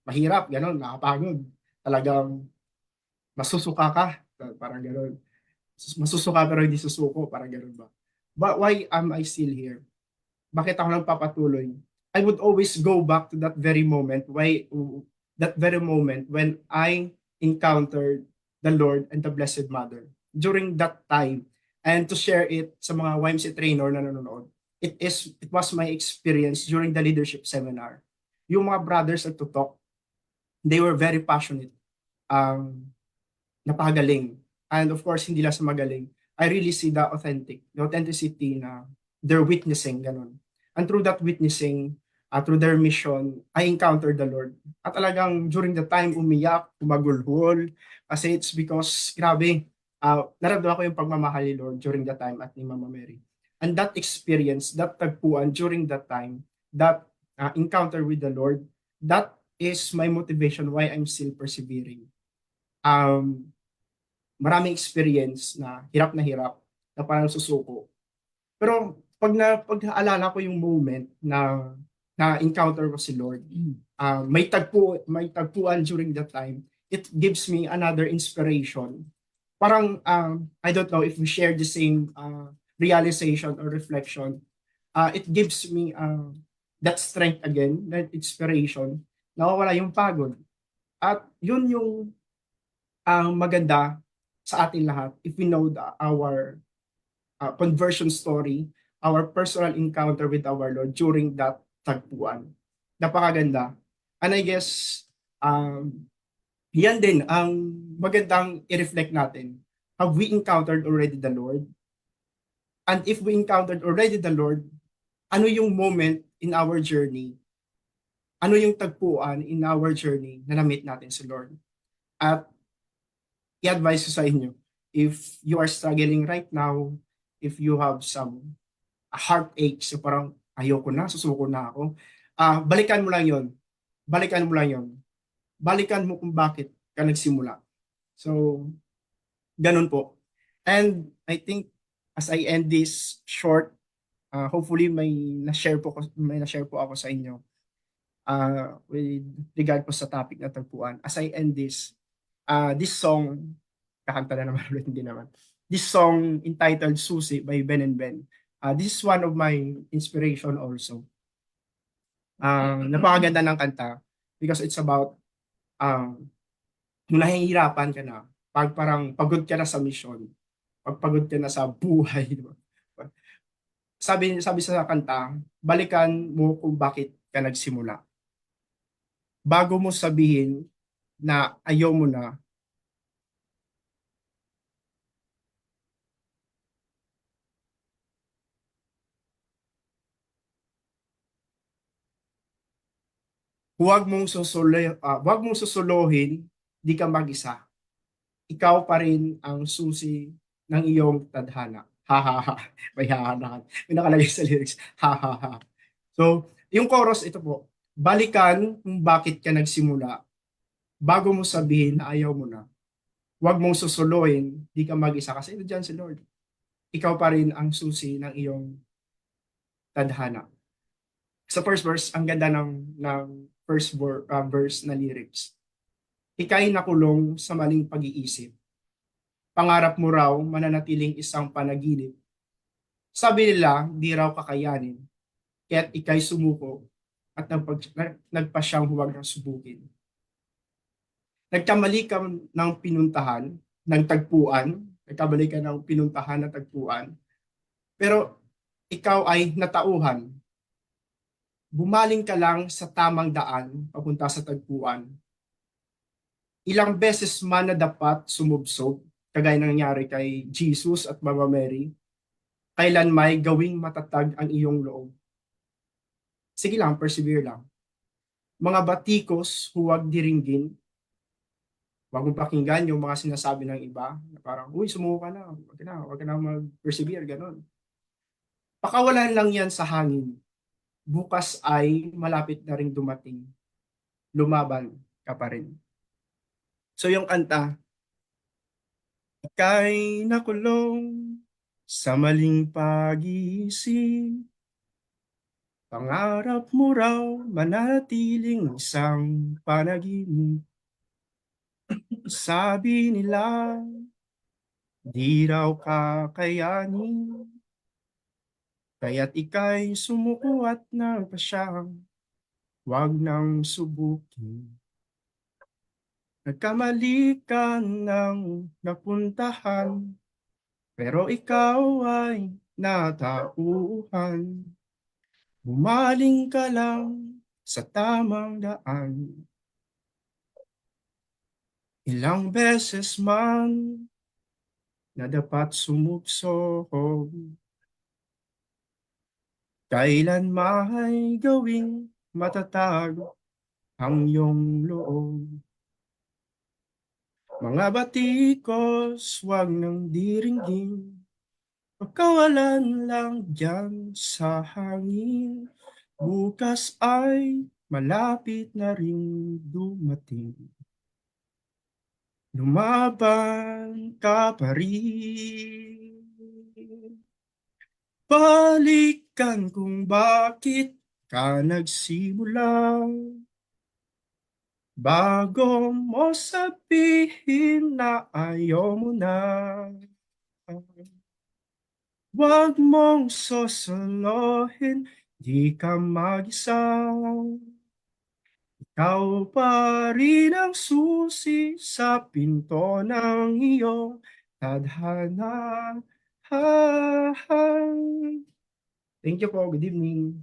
Mahirap, gano'n, nakapagod. Talagang masusuka ka, parang gano'n. Masusuka pero hindi susuko, parang gano'n ba? But why am I still here? Bakit ako nagpapatuloy? I would always go back to that very moment, when I encountered the Lord and the Blessed Mother. During that time, and to share it sa mga YMC trainer na nanonood, it was my experience during the leadership seminar. Yung mga brothers at tutok, they were very passionate, napakagaling. And of course, hindi lang sa magaling, I really see the authenticity na they're witnessing, ganun. And through that witnessing, through their mission, I encountered the Lord. At talagang during the time, umiyak, umagulhol, kasi it's because, grabe, naramdaman ko yung pagmamahal ni Lord during that time at ni Mama Mary. And that experience, that tagpuan during that time, that encounter with the Lord, that is my motivation why I'm still persevering. Maraming experience na hirap na parang susuko. Pero pag naalala ko yung moment na encounter ko si Lord, may tagpuan during that time, it gives me another inspiration. Parang I don't know if we share the same realization or reflection. It gives me that strength again, that inspiration. Nawawala yung pagod. At yun yung maganda sa atin lahat if we know our conversion story, our personal encounter with our Lord during that tagpuan. Napakaganda. And I guess, yan din ang magandang i-reflect natin. Have we encountered already the Lord? And if we encountered already the Lord, ano yung moment in our journey? Ano yung tagpuan in our journey na na-meet natin si Lord? At i-advise ko sa inyo, if you are struggling right now, if you have some heartache, so parang ayoko na, susuko na ako, balikan mo lang yon. Balikan mo lang yon. Balikan mo kung bakit ka nagsimula. So, ganun po. And I think as I end this short, hopefully may na-share po ako sa inyo with regard po sa topic na tagpuan. As I end this song, kakanta na naman ulit, hindi naman. This song entitled Susi by Ben and Ben. This is one of my inspiration also. Napakaganda ng kanta because it's about kung nahihirapan ka na, pag parang pagod ka na sa mission, pag pagod ka na sa buhay, diba? Sabi sa kanta, balikan mo kung bakit ka nagsimula. Bago mo sabihin na ayaw mo na, huwag mong susuluhin, di ka mag-isa. Ikaw pa rin ang susi ng iyong tadhana. Ha ha ha. May hahanahan. May nakalagay sa lyrics. Ha ha ha. So, yung chorus ito po. Balikan kung bakit ka nagsimula. Bago mo sabihin na ayaw mo na. Huwag mong susuluhin, di ka mag-isa. Kasi ito dyan si Lord. Ikaw pa rin ang susi ng iyong tadhana. Sa first verse, ang ganda ng first verse na lyrics. Ika'y nakulong sa maling pag-iisip. Pangarap mo raw mananatiling isang panaginip. Sabi nila, di raw kakayanin. Kaya't ika'y sumuko at nagpa siyang huwag na subukin. Nagkamali ka ng pinuntahan, ng tagpuan, nagkamali ka ng pinuntahan ng tagpuan, pero ikaw ay natauhan. Bumaling ka lang sa tamang daan papunta sa tagpuan. Ilang beses man na dapat sumubsob, kagaya ng nangyari kay Jesus at Mama Mary, kailan may gawing matatag ang iyong loob. Sige lang, persevere lang. Mga batikos, huwag diringgin. Huwag mong pakinggan yung mga sinasabi ng iba. Na parang, uy, sumuko ka na. Huwag ka na mag-persevere, ganun. Pakawalan lang yan sa hangin. Bukas ay malapit na rin dumating. Lumaban ka pa rin. So yung kanta, ika'y nakulong sa maling pag-iisip. Pangarap mo raw manatiling isang panaginip. Sabi nila, di raw kakayanin. Kaya't ika'y sumuko at nagpasyang wag nang subukin. Nagkamali ka ng napuntahan, pero ikaw ay natauhan. Bumaling ka lang sa tamang daan. Ilang beses man na dapat sumubsob, kailan may gawing matatag ang iyong loob. Mga batikos, wag nang diringgin, pagkawalan lang dyan sa hangin. Bukas ay malapit na rin dumating. Lumaban ka pa rin. Balikan kung bakit ka nagsimula. Bago mo sabihin na ayaw mo na. Huwag mong sosolohin, di ka mag-isa. Ikaw pa rin ang susi sa pinto ng iyong tadhana. Thank you po. Good evening.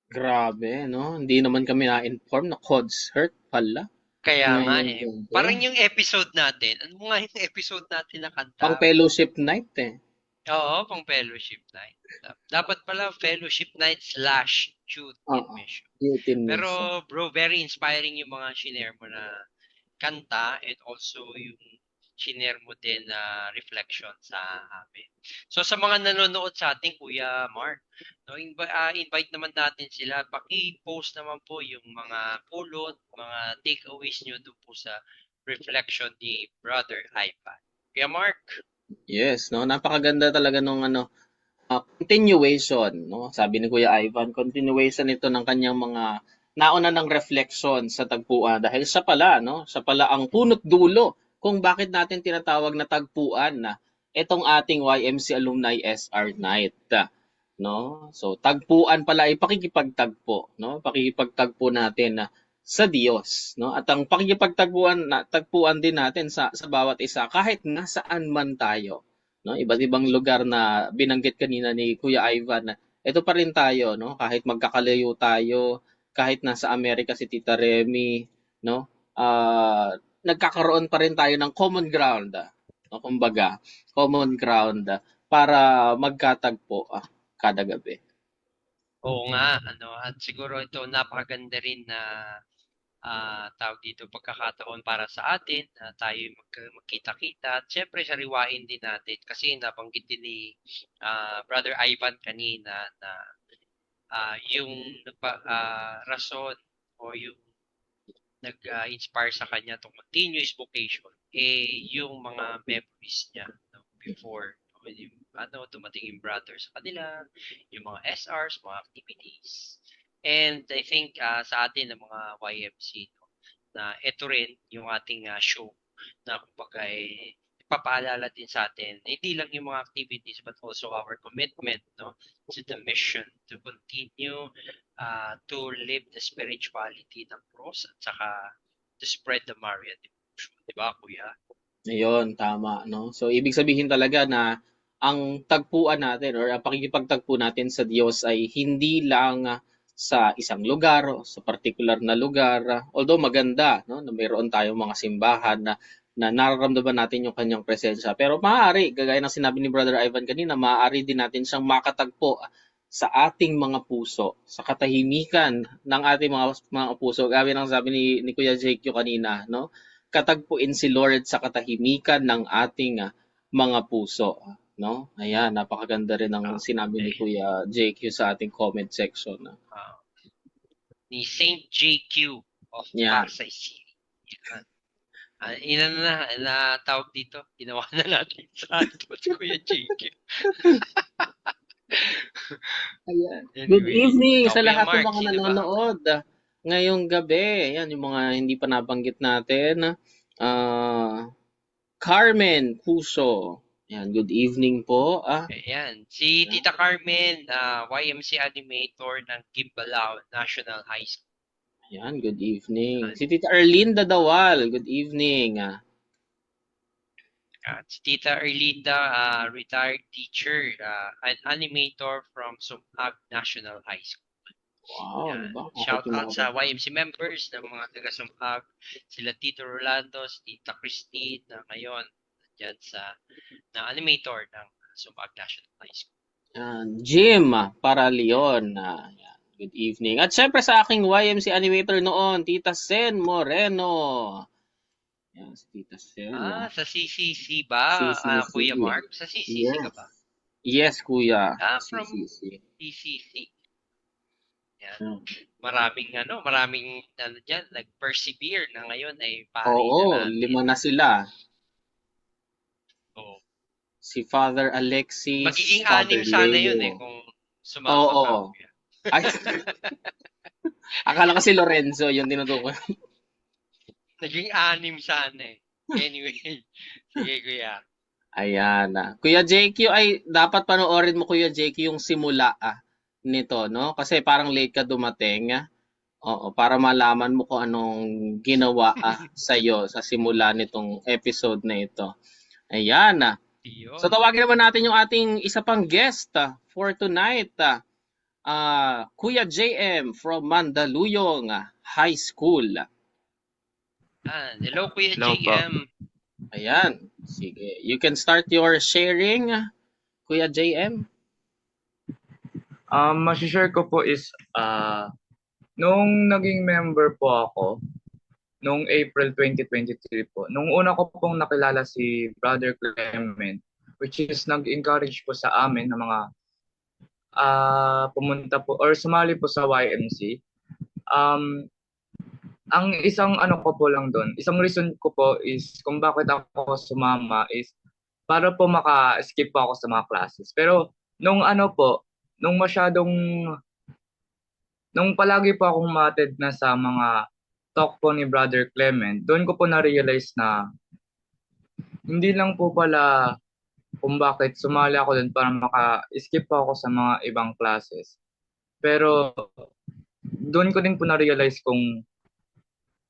Grabe, no? Hindi naman kami na-inform na concert pala. Kaya nga Ngayong eh. gabi. Parang yung episode natin. Ano nga yung episode natin na Pang kanta? fellowship night eh. Oo, pang fellowship night. Dapat pala fellowship night / youth in Oo. mission. Youth in Pero mission. bro, very inspiring yung mga shinare mo na kanta and also yung shinare mo din na reflection sa amin. So sa mga nanonood sa ating Kuya Mark, no, invite naman natin sila. Paki-post naman po yung mga pulot, mga takeaways nyo doon po sa reflection ni Brother Ivan. Kuya Mark? Yes, no? Napakaganda talaga nung continuation, no? Sabi ni Kuya Ivan, continuation ito ng kanyang mga nauna ng reflection sa tagpuan dahil siya pala, no? Siya pala ang punot dulo kung bakit natin tinatawag na tagpuan na itong ating YMC Alumni SR Night, no? So tagpuan pala ay pakikipagtagpo, no? Pakikipagtagpo natin na sa Diyos, no? At ang tagpuan din natin sa bawat isa kahit nasaan man tayo, no? Iba't ibang lugar na binanggit kanina ni Kuya Ivan na ito pa rin tayo, no? Kahit magkakalayo tayo, kahit nasa Amerika si Tita Remy, no? Nagkakaroon pa rin tayo ng common ground, no? Kumbaga, common ground para magkatagpo kada gabi. Oo nga, at siguro ito napakaganda rin na tawag dito, pagkakataon para sa atin na tayo magkita-kita at syempre sariwain din natin kasi nabanggit din ni Brother Ivan kanina na yung rason o yung nag-inspire sa kanya to continue his vocation yung mga memories niya before yung dumating yung brother sa kanila, yung mga SRs, mga activities. And I think sa atin ng mga YMC na ito rin yung ating show na kumbaga ipapaalala din sa atin hindi lang yung mga activities but also our commitment to the mission to continue to live the spirituality ng cross at saka to spread the Marian devotion. Di ba, Kuya? Ayun, tama, no? So, ibig sabihin talaga na ang tagpuan natin or ang pakikipagtagpo natin sa Diyos ay hindi lang sa isang lugar o sa particular na lugar. Although maganda, no, na mayroon tayong mga simbahan na nararamdaman natin yung kanyang presensya. Pero maaari, gaya ng sinabi ni Brother Ivan kanina, maaari din natin siyang makatagpo sa ating mga puso, sa katahimikan ng ating mga puso. Gaya ng sabi ni Kuya Jake kanina, no? Katagpuin si Lord sa katahimikan ng ating mga puso, no? Ayan, napakaganda rin ng sinabi ni Kuya JQ sa ating comment section. Ni Saint JQ of Yeah. Pasay City. Yan. Na tawag dito, ginawa na natin sa Kuya JQ. Ayan. Anyway, Good evening sa Kuya lahat ng Mark, mga sino ba? nanonood ngayong gabi. Ayan, yung mga hindi pa nabanggit natin. Carmen Puso. Ayan, good evening po. Ayan. Si Tita Carmen, YMC animator ng Gimbalao National High School. Ayan, good evening. Si Tita Erlinda Dawal, good evening. At si Tita Erlinda, retired teacher, an animator from Sumag National High School. Wow, Yan. diba? Shout out sa YMC members ng mga taga Sumag, sila Tito Rolando, si Tita Christine na ngayon dyan na animator ng Sumag National High School. Jim Paraleon. Yan. Good evening. At syempre sa aking YMC animator noon, Tita Sen Moreno. Yan, si Tita Sen. Sa CCC ba, CCC. Kuya Mark? Sa CCC ka ba? Yes, Kuya. From CCC. CCC. Yan. Hmm. Maraming dyan, nag-persevere na ngayon ay pari Oo, na natin. 5 na sila. Oo. Si Father Alexis, Magiging Father 6 sana Leo. yun kung sumama Oo. ka. Ay, akala ko si Lorenzo yung tinutukoy. Naging 6 sana eh. Anyway, sige Kuya. Ayan. Kuya JQ, ay dapat panoorin mo Kuya JQ yung simula nito, no? Kasi parang late ka dumating. Oo, para malaman mo kung anong ginawa sa'yo sa simula nitong episode na ito. Ayan. Yun. So tawagin naman natin yung ating isa pang guest for tonight. Kuya JM from Mandaluyong High School. Hello Kuya Hello po. JM. Ayan. Sige. You can start your sharing, Kuya JM. Masishare ko po is, nung naging member po ako, nung April 2023 po, nung una ko pong nakilala si Brother Clement, which is nag-encourage po sa amin na mga pumunta po or sumali po sa YMC. Ang isang ko po lang doon, isang reason ko po is kung bakit ako sumama is para po maka-skip po ako sa mga classes. Pero nung nung palagi po akong matted na sa mga talk po ni Brother Clement, doon ko po na-realize na hindi lang po pala kung bakit sumali ako doon para maka-skip po ako sa mga ibang classes. Pero doon ko din po na-realize kung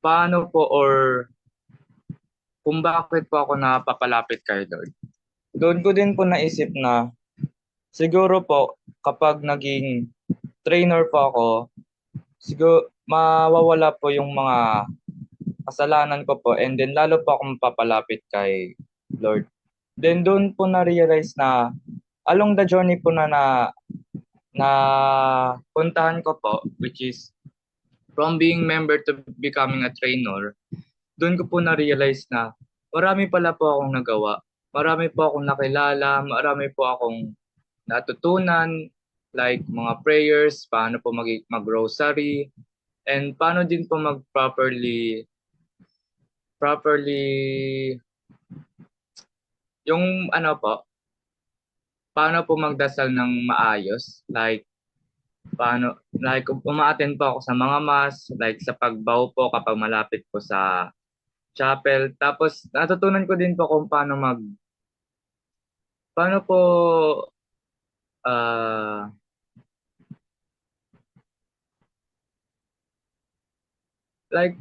paano po or kung bakit po ako napapalapit kay Lord. Doon ko din po naisip na siguro po kapag naging trainer po ako, siguro mawawala po yung mga kasalanan ko po and then lalo po ako mapapalapit kay Lord. Then doon po na-realize na along the journey po na puntahan ko po, which is from being member to becoming a trainer, doon ko po na-realize na marami pala po akong nagawa. Marami po akong nakilala, marami po akong natutunan, like mga prayers, paano po mag-rosary, and paano din po properly yung paano po magdasal ng maayos, like uma-attend po ako sa mga mass, like sa pagbow po kapag malapit po sa chapel. Tapos natutunan ko din po kung paano Like,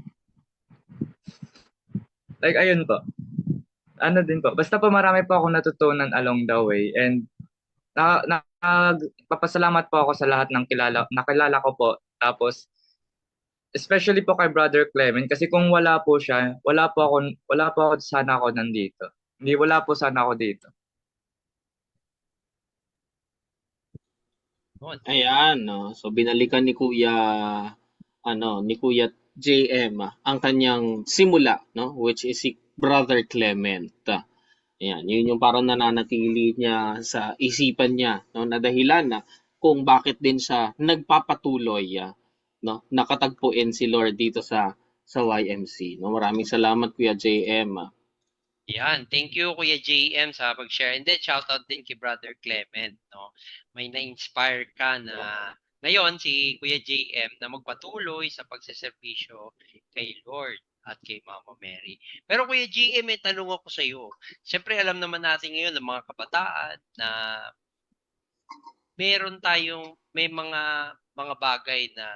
ayun po. Ano din po. Basta po marami po akong natutunan along the way. And nagpapasalamat po ako sa lahat ng nakilala ko po. Tapos, especially po kay Brother Clement kasi kung wala po siya, wala po ako sana ako nandito. Hindi, wala po sana ako dito. Yun. Ayan, no. So binalikan ni Kuya JM ang kanyang simula, no, which is si Brother Clement. Ayan, yun yung parang nananatili niya sa isipan niya, no, na dahilan na kung bakit din siya nagpapatuloy, no, nakatagpuin si Lord dito sa YMC. No, maraming salamat Kuya JM. Yan, thank you Kuya JM sa pag-share. And then shoutout din kay Brother Clement, no. May na-inspire ka na ngayon si Kuya JM na magpatuloy sa pagseserbisyo kay Lord at kay Mama Mary. Pero Kuya JM, may tanong ako sa iyo. Siyempre alam naman natin ngayon ng mga kabataan na may mga bagay na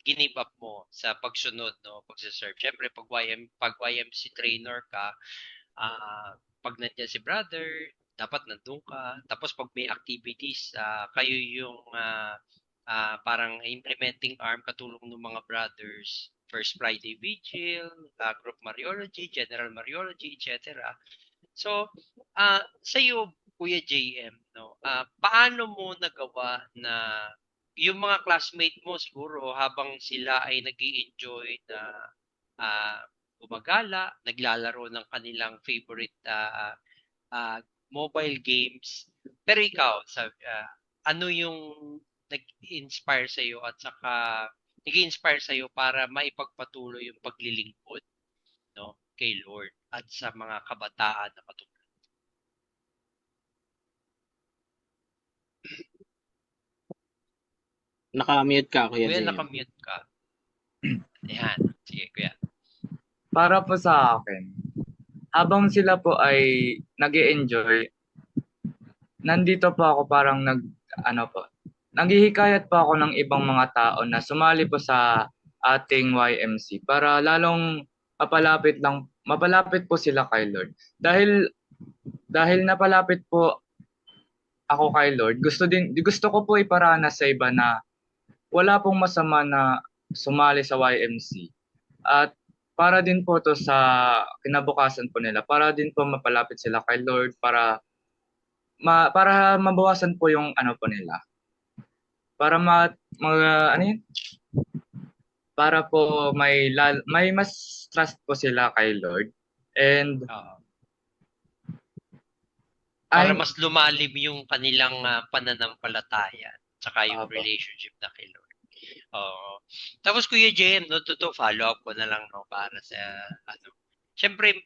give up mo sa pagsunod, no, pagse-serve. Syempre pag YMC trainer ka, pag nandiyan si brother, dapat nandun ka. Tapos pag may activities, kayo yung parang implementing arm katulong ng mga brothers. First Friday Vigil, Group Mariology, General Mariology, etc. So, sa iyo, Kuya JM, no, paano mo nagawa na yung mga classmate mo siguro habang sila ay nag-i-enjoy na gumagala, naglalaro ng kanilang favorite mobile games. Pero ikaw, ano yung nag-inspire sa iyo at saka nag-inspire sa iyo para maipagpatuloy yung paglilingkod, no, kay Lord at sa mga kabataan na katulad? Naka-mute ka Kuya Kuya, JM. nakamute ka. Ayan. Sige, Kuya. Para po sa akin, habang sila po ay nag-enjoy, nandito po ako parang naghihikayat po ako ng ibang mga tao na sumali po sa ating YMC para lalong mapalapit po sila kay Lord. Dahil napalapit po ako kay Lord, gusto ko po iparanas sa iba na wala pong masama na sumali sa YMC. At para din po to sa kinabukasan po nila, para din po mapalapit sila kay Lord, para mabawasan po yung ano po nila. Para para po may mas trust po sila kay Lord. And para mas lumalim yung kanilang pananampalataya tsaka yung Apo. relationship na kay Lord. Tapos Kuya JM, no, to follow up ko na lang, no, para sa syempre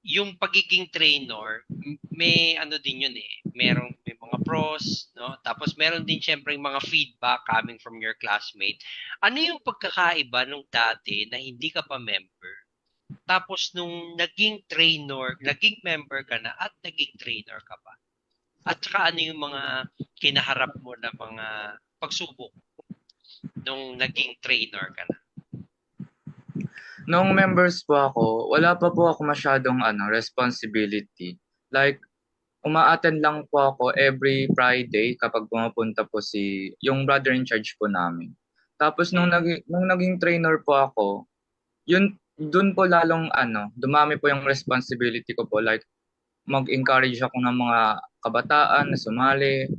yung pagiging trainer, may ano din yun eh. May mga pros, no? Tapos meron din syempre yung mga feedback coming from your classmate. Ano yung pagkakaiba nung dati na hindi ka pa member? Tapos nung naging member ka na at naging trainer ka pa. At saka ano yung mga kinaharap mo na mga pagsubok nung naging trainer ka na? Nung members po ako, wala pa po ako masyadong responsibility. Like, uma-attend lang po ako every Friday kapag pumapunta po yung brother in charge po namin. Tapos nung naging trainer po ako, dun po lalong dumami po yung responsibility ko po. Like, mag-encourage ako ng mga kabataan na sumali,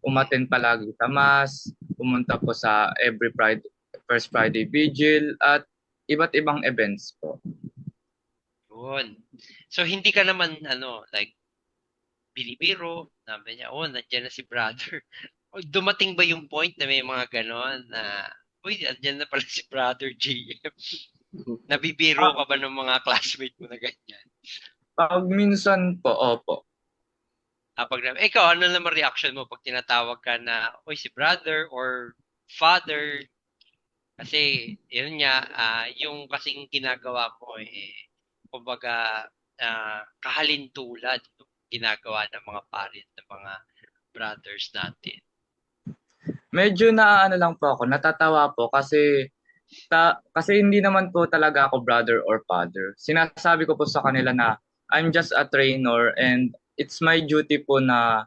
umattend palagi sa mass, pumunta po sa every Friday, First Friday Vigil, at iba't ibang events po. Yun. So, hindi ka naman, like, binibiro, sabi niya, nandiyan na si brother. Dumating ba yung point na may mga ganon na, nandiyan na pala si brother JM? Nabibiro ka ba ng mga classmate mo na ganyan? Pag minsan po, opo. Ikaw, ano naman reaction mo pag tinatawag ka na, si brother or father? Kasi, yun nga, yung kasing ginagawa mo, kumbaga, kahalintulad yung ginagawa ng mga parents, ng mga brothers natin. Medyo lang po ako, natatawa po kasi Kasi hindi naman po talaga ako brother or father. Sinasabi ko po sa kanila na I'm just a trainer and it's my duty po na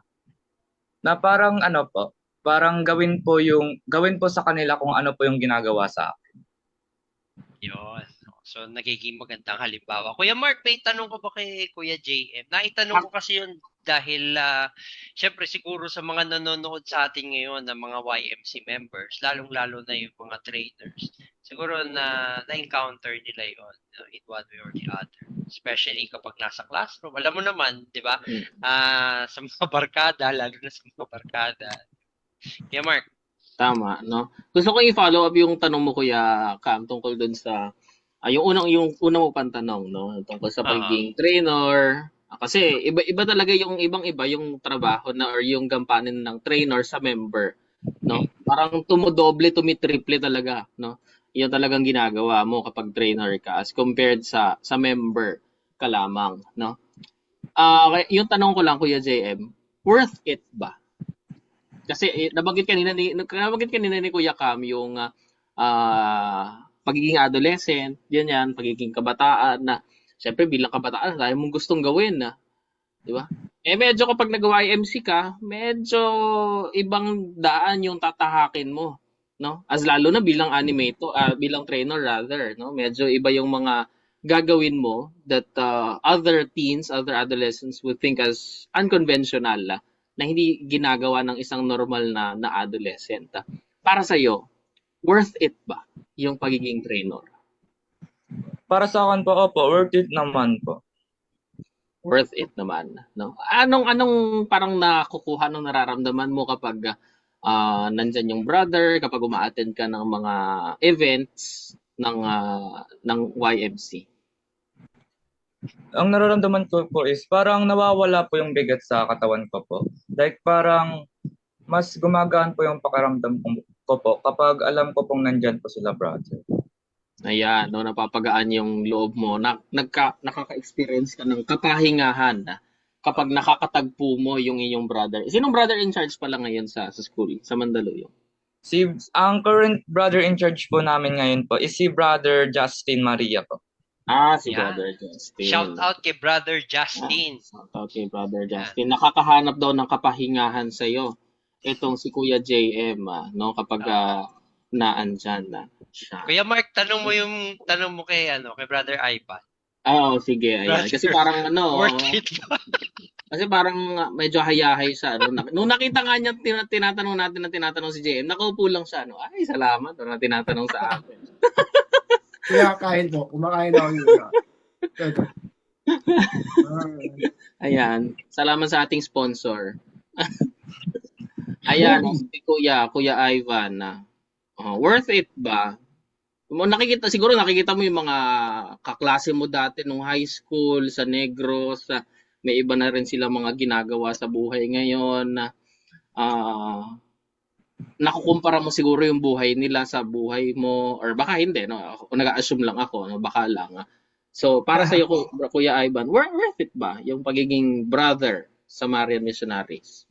parang ano po, parang gawin po sa kanila kung ano po yung ginagawa sa akin. Yun. So, nagiging magandang halimbawa. Kuya Mark, may tanong ko ba kay Kuya JM? Naitanong ko kasi yun dahil, syempre siguro sa mga nanonood sa atin ngayon ng mga YMC members, lalong-lalo na yung mga trainers, siguro na-encounter nila yun in one way or the other. Especially kapag nasa classroom. Alam mo naman, di ba? Sa mga barkada, lalo na sa mga barkada. Kuya Mark. Tama, no? Gusto ko i-follow up yung tanong mo, Kuya Cam, tungkol dun sa yung unang mo pang tanong, no? Tungkol sa pagiging trainer. Kasi iba talaga yung ibang-iba yung trabaho na or yung gampanin ng trainer sa member, no? Parang tumodoble, tumitriple talaga, no? Yun talagang ginagawa mo kapag trainer ka as compared sa member ka lamang, no? Yung tanong ko lang, Kuya JM, worth it ba? Kasi nabanggit kanina ni Kuya Cam yung pagiging adolescent, yan, pagiging kabataan na syempre bilang kabataan, dahil mong gustong gawin na, di ba? Medyo kapag nag-YMC ka, medyo ibang daan yung tatahakin mo, no? As lalo na bilang animator, bilang trainer rather, no? Medyo iba yung mga gagawin mo that other teens, other adolescents would think as unconventional na hindi ginagawa ng isang normal na adolescent. Para sa iyo, worth it ba yung pagiging trainer? Para sa akin po, opo, worth it naman po. Worth it naman, no? Anong parang nakukuha ng nararamdaman mo kapag nandyan yung brother, kapag uma-attend ka ng mga events ng YMC? Ang nararamdaman ko po is parang nawawala po yung bigat sa katawan ko po. Like parang mas gumagaan po yung pakiramdam ko po kapag alam ko pong nandyan po sila, brother. Ayan, no, napapagaan yung loob mo. Nakaka-experience ka ng kapahingahan kapag nakakatagpo mo yung iyong brother. Sinong brother in charge pala ngayon sa school, sa Mandaluyong? Ang current brother in charge po namin ngayon po is si Brother Justin Maria po. Si Yan. Brother Justin. Shout out kay Brother Justin. Shout out kay Brother Justin. Nakakahanap daw ng kapahingahan sa iyo itong si Kuya JM, no, kapag naandyan na siya. Kuya Mark, tanong mo kay Brother Ivan. Sige, ayan. Kasi parang Worth it ba? kasi parang medyo hayahay siya. Nung nakita nga niya, tinatanong si JM, nakaupo lang siya. Ay, salamat. Na tinatanong sa akin. Kaya kain po. Kumakain ako yun. Ito. Ayan. Salamat sa ating sponsor. Ayan, si Kuya Ivan. Worth it ba? Siguro nakikita mo yung mga kaklase mo dati nung high school, sa Negros, may iba na rin sila mga ginagawa sa buhay ngayon. Nakukumpara mo siguro yung buhay nila sa buhay mo, or baka hindi, no? Nag-assume lang ako, no? Baka lang. So, para sa iyo, Kuya Ivan, worth it ba yung pagiging brother sa Marian Missionaries?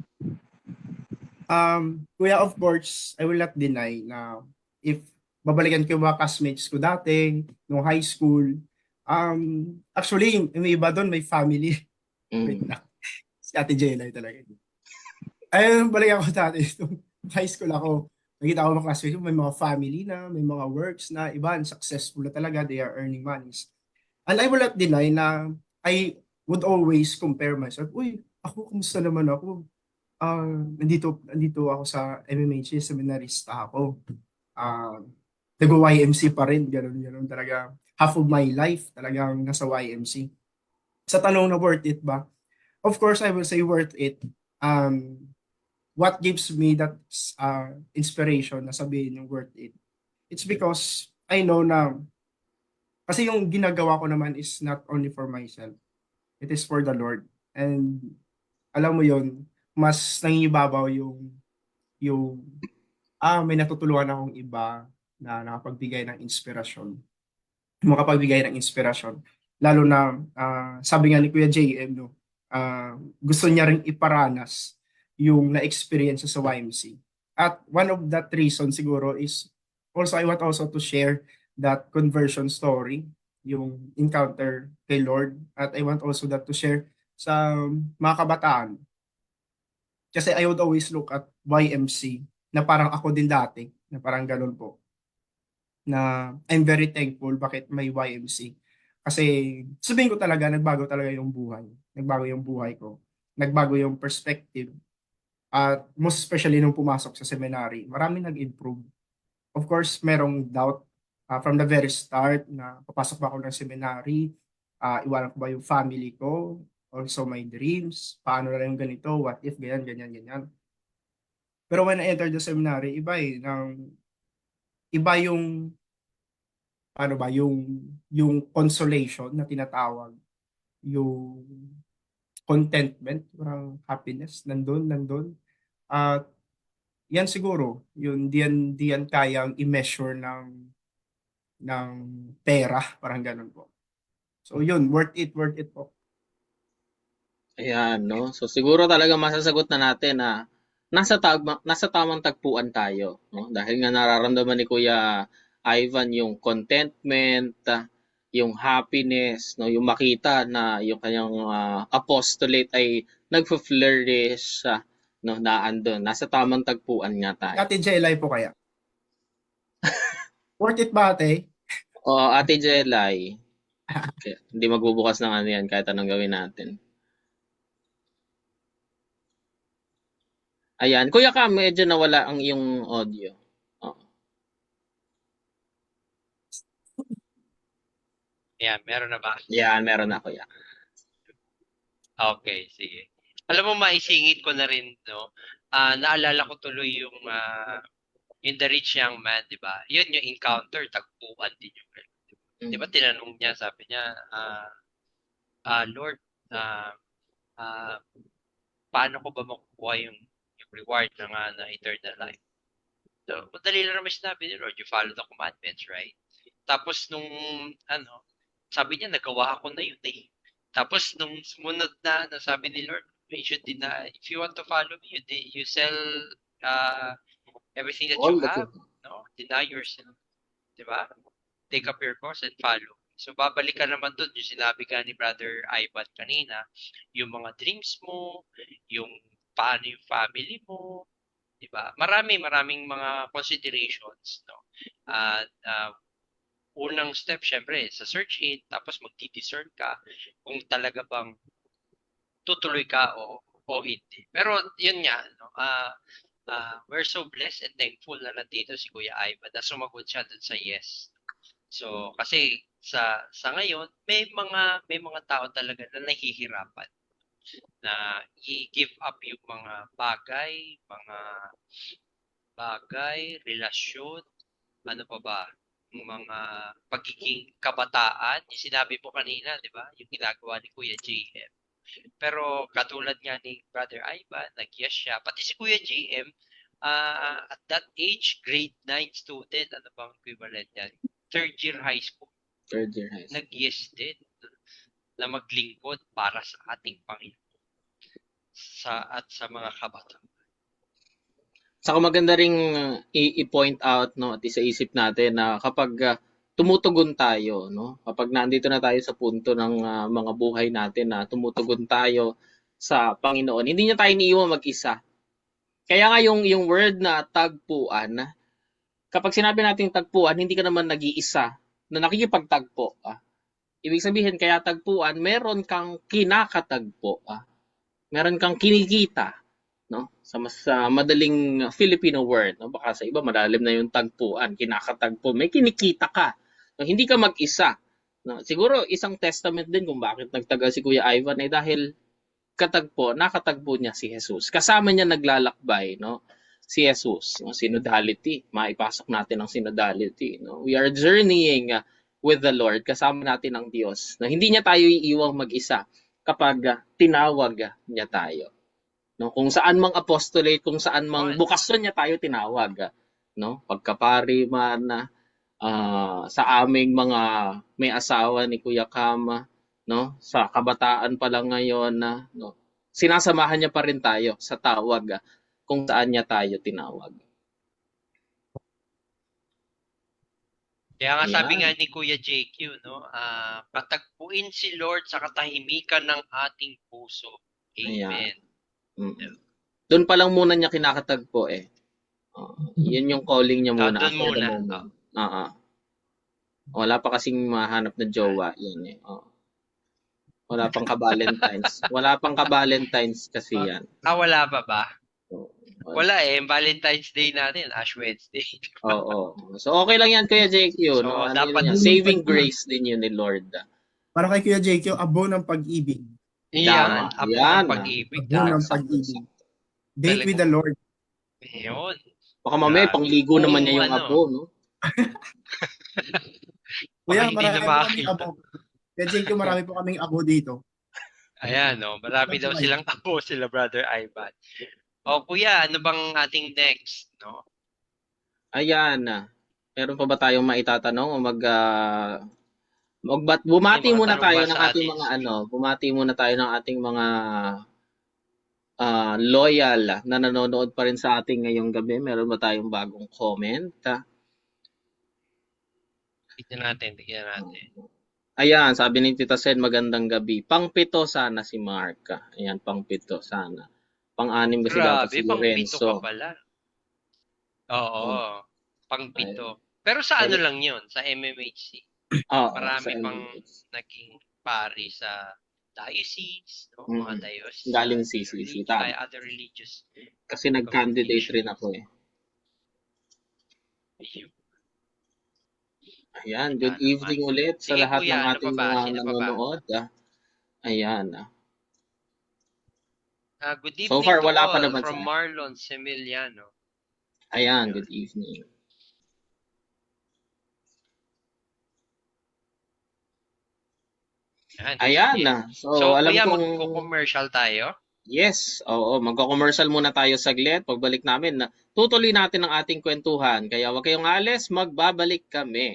Kuya, of course, I will not deny na if babalikan ko yung mga classmates ko dati, nung high school, actually, may iba doon, may family. Wait lang. Si Ate Jelay talaga. Ayun, balikan ko dati. High school ako, nakita ko mga classmates ko, may mga family na, may mga works na, iba, successful na talaga, they are earning monies. And I will not deny na I would always compare myself. Uy, ako, kumusta naman ako? Nandito ako sa MMH, seminarista ako. Nag-YMC pa rin, gano'n talaga. Half of my life talagang nasa YMC. Sa tanong na worth it ba? Of course, I will say worth it. What gives me that inspiration na sabihin yung worth it? It's because I know na, kasi yung ginagawa ko naman is not only for myself. It is for the Lord. And alam mo yon, mas nangingibabaw yung may natutulungan akong iba na nakapagbigay ng inspirasyon. Makapagbigay ng inspirasyon. Lalo na, sabi nga ni Kuya JM, no, gusto niya ring iparanas yung na-experience sa YMC. At one of that reason siguro is Also, I want also to share that conversion story, yung encounter kay Lord. At I want also that to share sa mga kabataan. Kasi I would always look at YMC na parang ako din dati, na parang ganun po. Na I'm very thankful bakit may YMC. Kasi sabihin ko talaga, nagbago talaga yung buhay. Nagbago yung buhay ko. Nagbago yung perspective. At most especially nung pumasok sa seminary, marami nag-improve. Of course, merong doubt from the very start na papasok ba ako ng seminary, iwanan ko ba yung family ko, also my dreams, paano na lang yung ganito, what if, ganyan, ganyan, ganyan. Pero when I entered the seminary, iba yung, ano ba, yung consolation na tinatawag, yung contentment, parang happiness, nandun. At yan siguro, di yan kayang i-measure ng pera, parang ganun po. So yun, worth it po. Ayan, no? So siguro talaga masasagot na natin na nasa tamang tagpuan tayo, no? Dahil nga nararamdaman ni Kuya Ivan yung contentment, yung happiness, no? Yung makita na yung kanyang apostolate ay nagfo-flourish, no? Na andun. Nasa tamang tagpuan nga tayo. Ate Jelay po kaya? Worth it ba, ate? O, Ate Jelay, hindi magbubukas ng ano yan kahit anong gawin natin. Ayan. Kuya Cam, medyo nawala ang iyong audio. Oo. Ayan, meron na ba? Yan, meron na kuya. Okay, sige. Alam mo, maisingit ko na rin, no? Naalala ko tuloy yung The Rich Young Man, di ba? Yun yung encounter, tagpuan din yung di ba tinanong niya, sabi niya, Lord, paano ko ba makukuha yung reward na eternal life? So, madali lang naman sinabi ni Lord, you follow the commandments, right? Tapos nung, sabi niya, nagawa ko na yun eh. Tapos nung sumunod na sabi ni Lord, you should deny, if you want to follow me, you sell everything that All you that have, no? Deny yourself, di ba? Take up your cross and follow. So, babalik ka naman doon, yung sinabi ka ni Brother Ivan kanina, yung mga dreams mo, yung paano yung family mo, di ba? Maraming mga considerations, no? At unang step, syempre, sa search it, tapos magdi-discern ka kung talaga bang tutuloy ka o hindi. Pero yun nga, no? We're so blessed and thankful na nandito si Kuya Ivan na sumagot siya dun sa yes. So, kasi sa ngayon, may mga tao talaga na nahihirapan na i-give up yung mga bagay, relasyon, ano pa ba, yung mga pagiging kabataan, yung sinabi po kanina, di ba? Yung ginagawa ni Kuya JM. Pero katulad nga ni Brother Ivan, nag-yes siya. Pati si Kuya JM, at that age, grade 9 student, ano bang equivalent yan? Third year high school. Nag-yes din na maglingkod para sa ating Panginoon at sa mga kabataan. Saka maganda ring i-point out, no, at isa-isip natin na kapag tumutugon tayo, no, kapag nandito na tayo sa punto ng mga buhay natin na tumutugon tayo sa Panginoon, hindi niya tayo iniiwan mag-isa. Kaya nga yung word na tagpuan, kapag sinabi natin tagpuan, hindi ka naman nag-iisa na nakikipagtagpo. Ibig sabihin, kaya tagpuan, meron kang kinakatagpo. Meron kang kinikita. No? Sa madaling Filipino word. No? Baka sa iba, malalim na yung tagpuan, kinakatagpo. May kinikita ka. No? Hindi ka mag-isa. No? Siguro, isang testament din kung bakit nagtagal si Kuya Ivan ay dahil nakatagpo niya si Jesus. Kasama niya naglalakbay, no? Si Jesus, no? Synodality. Maipasok natin ang synodality, no? We are journeying with the Lord, kasama natin ang Diyos. No? Hindi niya tayo iiwang mag-isa kapag tinawag niya tayo. No? Kung saan mang apostolate, kung saan mang bukasyon niya tayo tinawag, no? Pagkapari man, sa aming mga may asawa ni Kuya Cam, no? Sa kabataan pa lang ngayon, no? Sinasamahan niya pa rin tayo sa tawag kung saan niya tayo tinawag. Kaya nga sabi Ayan. nga ni Kuya JQ, no, katagpuin si Lord sa katahimikan ng ating puso. Amen. Mm. Doon pa lang muna niya kinakatagpo eh. Yun yung calling niya muna Doon for the muna. moment. Wala pa kasing mahanap na jowa. Yan eh. Wala pang ka-Valentines. Wala pang ka-Valentines kasi yan. Wala pa ba? Oo. Wala eh. Valentine's Day natin, Ash Wednesday. Oo. So okay lang yan Kuya JQ. So, No? Ano dapat- yun yan? Saving grace din yun ni Lord. Para kay Kuya JQ, abo ng pag-ibig. Yan. Tama. Apo Yan. ng pag-ibig. Abo ng Sakto, pag-ibig. sakto. Date with the Lord. Yun. Baka mamaya Grabe. pangligo naman niya yung Ano? abo, no? Kuya, hindi marami na po kaming makakita. abo. Kuya JQ, marami po kaming abo dito. Ayan, no. Marami daw silang apo sila, Brother Ivan. O, Kuya, ano bang ating next, no? Ayan. Meron pa ba tayong maitatanong o bumati May mga muna tanong tayo ba ng sa ating atin? mga bumati muna tayo ng ating mga loyal na nanonood pa rin sa ating ngayong gabi. Meron ba tayong bagong comment? Tignan natin. Ayan, sabi ni Tita Sen, magandang gabi. Pang-pito sana si Mark. Ayan, pang-pito sana. Pang-anim kasi dapat si Grabe, pang-pito ka Lorenzo. pala. Oo, pang-pito. Pero sa ano lang yun? Sa MMHC. Oo, Marami sa pang MMHC. naging pari sa diocese, no? Mm. Mga diocese. Galing CCC, tama. Other religious. Kasi nag-candidate rin ako eh. Ayun. Ayan, good evening ulit sa Sige, lahat Kuya, ng ano ating pa ba? mga Sino pa ba? nanonood. Ayan. Good evening So far, to wala pa all naman from sila. Marlon Semiliano. Ayan, good evening. Ayan sige. na. So, So, alam Kuya, kong magko-commercial tayo? yes, oo, magko-commercial muna tayo saglit. Pagbalik namin, tutuloy natin ang ating kwentuhan. Kaya huwag kayong alis, magbabalik kami.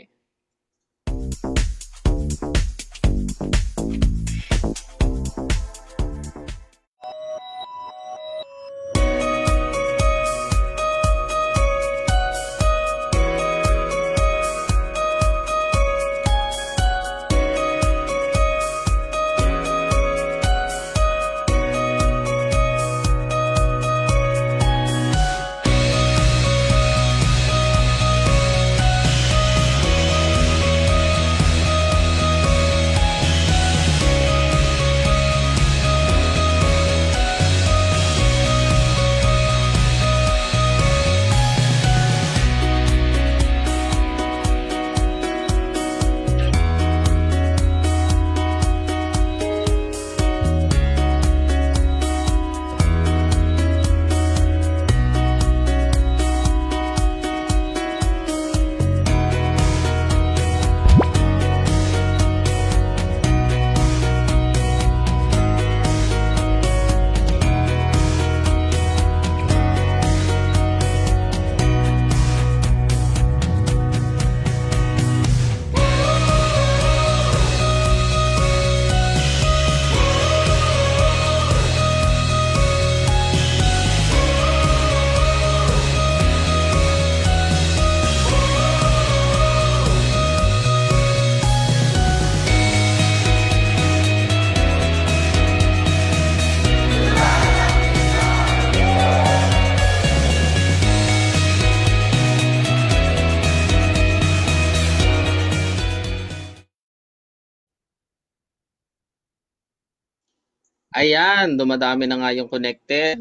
Ayan, dumadami na nga yung connected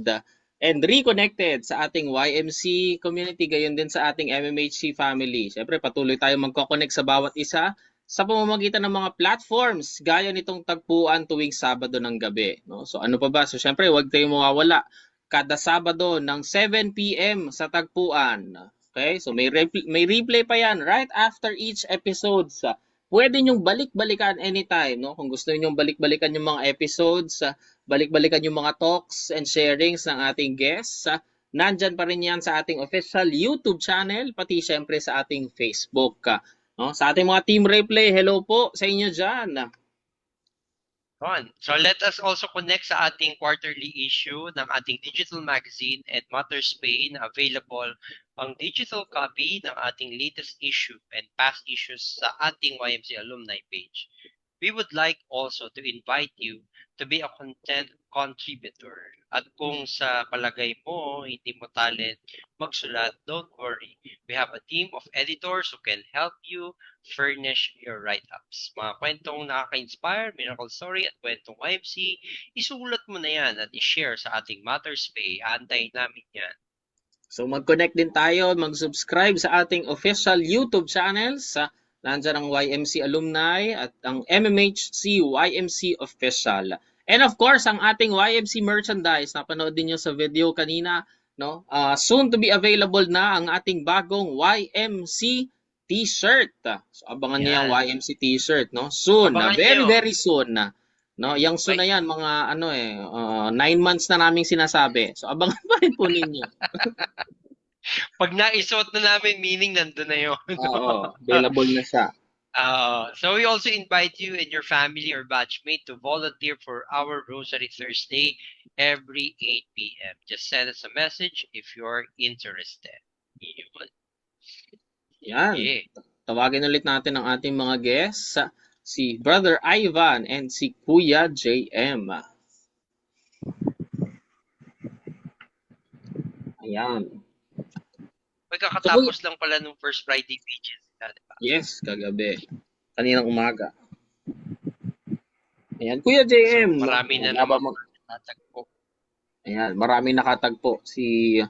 and reconnected sa ating YMC community, gayon din sa ating MMHC family. Siyempre, patuloy tayong magkoconnect sa bawat isa sa pamamagitan ng mga platforms gaya nitong tagpuan tuwing Sabado ng gabi. No? So ano pa ba? So siyempre, huwag kayong mawawala. Kada Sabado ng 7 p.m. sa tagpuan. Okay? So may replay pa yan right after each episode. Pwede nyong balik-balikan anytime. No? Kung gusto nyong balik-balikan yung mga episodes, balik-balikan yung mga talks and sharings ng ating guests, nandyan pa rin yan sa ating official YouTube channel, pati syempre sa ating Facebook. No? Sa ating mga Team Replay, hello po sa inyo dyan. Fun. So let us also connect sa ating quarterly issue ng ating digital magazine and Matters Pay na available ang digital copy ng ating latest issue and past issues sa ating YMC alumni page. We would like also to invite you to be a content contributor. At kung sa palagay mo, hindi mo talent magsulat, don't worry. We have a team of editors who can help you furnish your write-ups. Mga kwentong nakaka-inspire, miracle story at kwentong YMC, isulat mo na yan at i-share sa ating Matters Pay. Aantayin namin yan. So mag-connect din tayo, mag-subscribe sa ating official YouTube channel sa nandiyan ang YMC Alumni at ang MMHC YMC Official. And of course, ang ating YMC merchandise, napanood din nyo sa video kanina, no? Soon to be available na ang ating bagong YMC t-shirt. So abangan niyo yung YMC t-shirt, no? Soon, Abangan very nyo. very soon na. No, yung soon na yan, mga 9 months na naming sinasabi. So abangan pa rin po ninyo. Pag naisuot na namin, meaning nandun na yun. Oo, available na siya. So we also invite you and your family or batchmate to volunteer for our Rosary Thursday every 8 p.m. Just send us a message if you're interested. Yun. Yan. Yeah. Tawagin ulit natin ang ating mga guests, si Brother Ivan and si Kuya JM. Ayan. Magkakatapos lang pala nung first Friday Vigil. Diba? Yes, kagabi. Kaninang umaga. Ayan, Kuya JM. So, marami na Wala ba naman natagpo. Ayan, marami nakatagpo si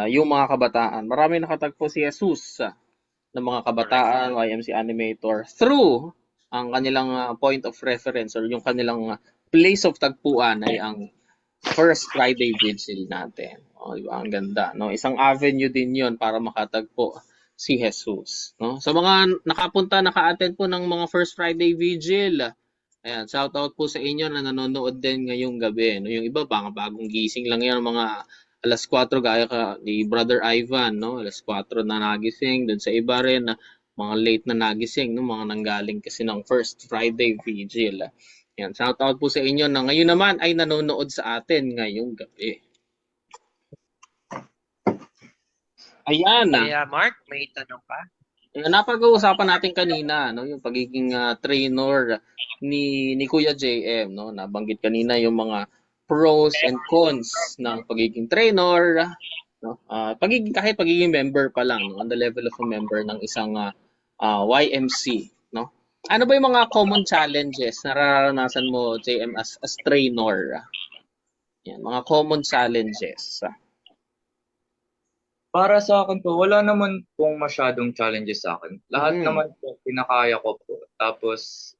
yung mga kabataan. Marami nakatagpo si Jesus ng mga kabataan, YMC Animator through ang kanilang point of reference or yung kanilang place of tagpuan ay ang first Friday Vigil natin. O, diba? Ang ganda. No? Isang avenue din yon para makatagpo si Jesus. No? Sa mga naka-attend po ng mga first Friday Vigil, ayan, shout out po sa inyo na nanonood din ngayong gabi. No? Yung iba, bagong gising lang yan, mga alas 4 gaya ka ni Brother Ivan, no? Alas 4 na nagising. Doon sa iba rin na mga late na nagising, no? Mga nanggaling kasi ng first Friday Vigil. Yan, shout out po sa inyo na ngayon naman ay nanonood sa atin ngayong gabi. Ayan. Kaya Mark, may tanong pa? Napag-uusapan natin kanina, no, yung pagiging trainer ni Kuya JM, no? Nabanggit kanina yung mga pros and cons ng pagiging trainer, no? Kahit pagiging member pa lang, no? On the level of a member ng isang YMC, no? Ano ba yung mga common challenges na nararanasan mo, JM, as trainer? Yan, mga common challenges. Para sa akin po, wala naman pong masyadong challenges sa akin. Lahat naman po, pinakaya ko po. Tapos,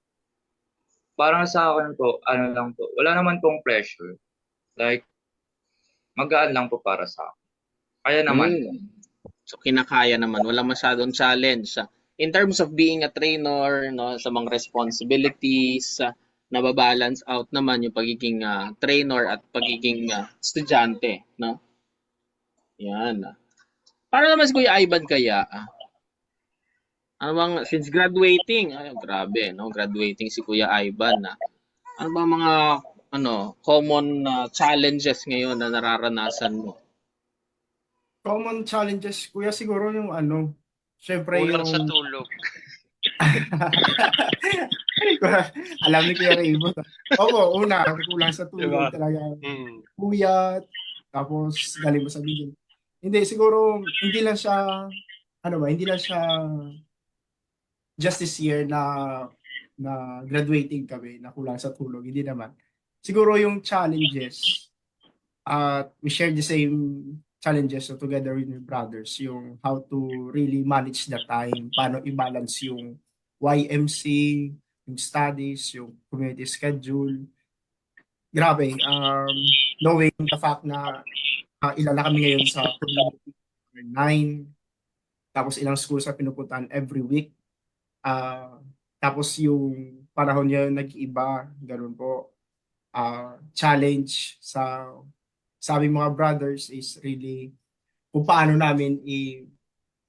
parang sa akin po, lang po, wala naman pong pressure. Like, magaan lang po para sa akin. Kaya naman po. So, kinakaya naman. Wala masyadong challenge. In terms of being a trainer, no, sa mga responsibilities, nababalance out naman yung pagiging trainer at pagiging estudyante, no? Yan. Para naman si Kuya Ivan kaya, ano bang, since graduating, grabe, no? Graduating si Kuya Ivan, ano ba mga common challenges ngayon na nararanasan mo? Common challenges, kuya, siguro yung syempre Kulang yung... sa tulog. Alam ni Kuya Raymond. Opo, kulang sa tulog talaga. Puyat, tapos galing mo sa video. Hindi, siguro, hindi lang siya just this year na graduating kami, na kulang sa tulog. Hindi naman. Siguro yung challenges, we share the same challenges together with my brothers, yung how to really manage the time, paano i-balance yung YMC, yung studies, yung community schedule. Grabe, knowing the fact na ilan na kami ngayon sa community, 9, tapos ilang schools sa pinupuntahan every week. Tapos yung panahon niya nag-iiba, ganun po. Challenge sa aming mga brothers is really kung paano namin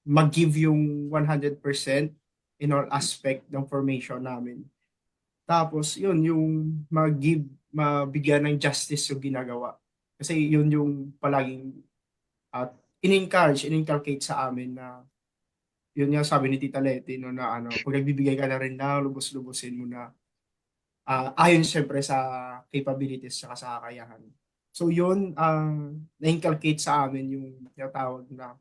mag-give yung 100% in all aspect ng formation namin. Tapos, yun, yung mabigyan ng justice yung ginagawa. Kasi yun yung palaging at in-inculcate sa amin na yun nga sabi ni Tita Leti no, na ano, pag nagbibigay ka na rin na lubos-lubosin mo na ayon siyempre sa capabilities at sa kakayahan. So yun ang na-inculcate sa amin yung tinatawag na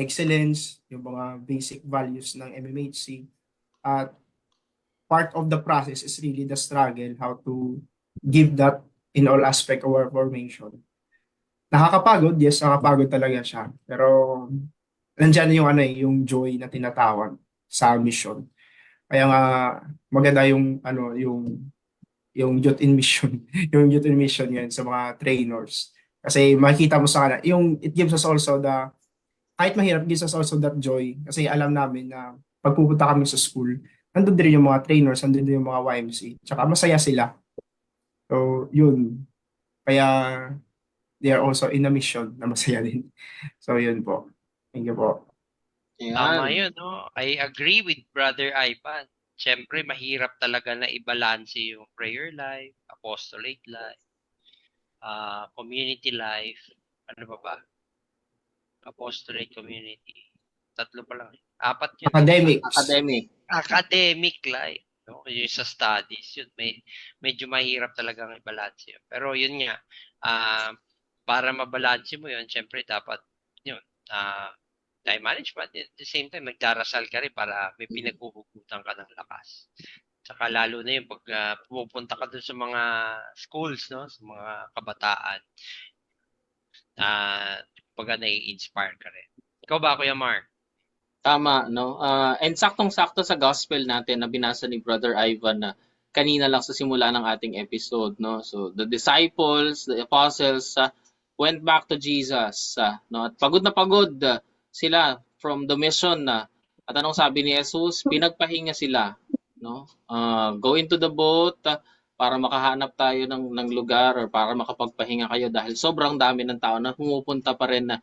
excellence, yung mga basic values ng MMHC. At part of the process is really the struggle, how to give that in all aspect of our formation. Nakakapagod, yes, nakakapagod talaga siya. Pero nandiyan yung ano yung joy na tinatawag sa mission. Kaya nga maganda yung ano yung youth in mission, yung youth in mission yan sa mga trainers. Kasi makikita mo sa kanila, yung it gives us also kahit mahirap, gives us also that joy. Kasi alam namin na pag pupunta kami sa school, nandun din yung mga trainers, nandun din yung mga YMC. Tsaka masaya sila. So, yun. Kaya, they are also in a mission na masaya din. So, yun po. Thank you po. Tama Ayan. yun, no? I agree with Brother Ivan. Siyempre, mahirap talaga na i-balance yung prayer life, apostolate life, community life, ano ba ba? Apostolate community. Tatlo pa lang. Apat yun. Academics. Academic. Academic life. No? Yung sa studies, yun. Medyo mahirap talagang i-balance yun. Pero yun nga, para mabalance mo yun, syempre dapat yun, time management. At the same time, nagdarasal ka rin para may pinaghuhugutan ka ng lakas. Tsaka lalo na yung pag pupunta ka dun sa mga schools, no? Sa mga kabataan, pag nai-inspire ka rin. Ikaw ba, Kuya Mark? Tama, no? And saktong-sakto sa gospel natin na binasa ni Brother Ivan na kanina lang sa simula ng ating episode, no? So, the disciples, the apostles, went back to Jesus, no? At pagod na pagod sila from the mission na. At anong sabi ni Jesus? Pinagpahinga sila, no? Go into the boat para makahanap tayo ng lugar or para makapagpahinga kayo dahil sobrang dami ng tao na pumupunta pa rin na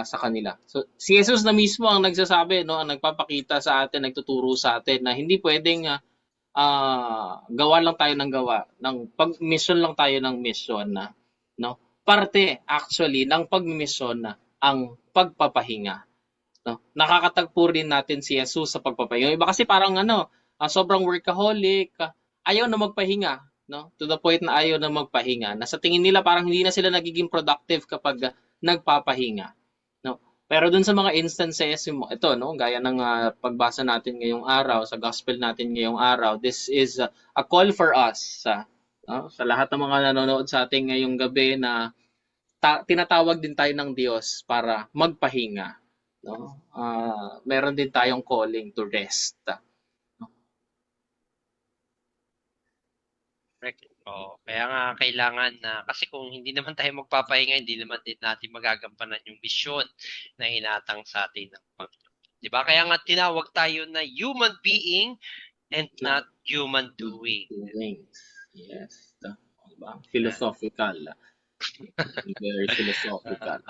sa kanila. So si Jesus na mismo ang nagsasabi, no, ang nagpapakita sa atin, nagtuturo sa atin na hindi pwedeng gawa lang tayo ng gawa, ng pag-mission lang tayo ng mission na, no? Parte actually ng pag-mission na ang pagpapahinga, no? Nakakatagpo rin natin si Jesus sa pagpapahinga. Yung iba kasi parang sobrang workaholic, ayaw na magpahinga, no? To the point na ayaw na magpahinga. Na sa tingin nila parang hindi na sila nagiging productive kapag nagpapahinga. Pero dun sa mga instances, ito, no, gaya ng pagbasa natin ngayong araw, sa gospel natin ngayong araw, this is a call for us, no, sa lahat ng mga nanonood sa atin ngayong gabi na tinatawag din tayo ng Diyos para magpahinga. No? Meron din tayong calling to rest. Correct. Kaya nga kailangan na, kasi kung hindi naman tayo magpapahinga, hindi naman din natin magagampanan yung misyon na hinatang sa atin ng Panginoon. Diba? Kaya nga tinawag tayo na human being and not human doing. Yes. Diba? Philosophical. Very philosophical.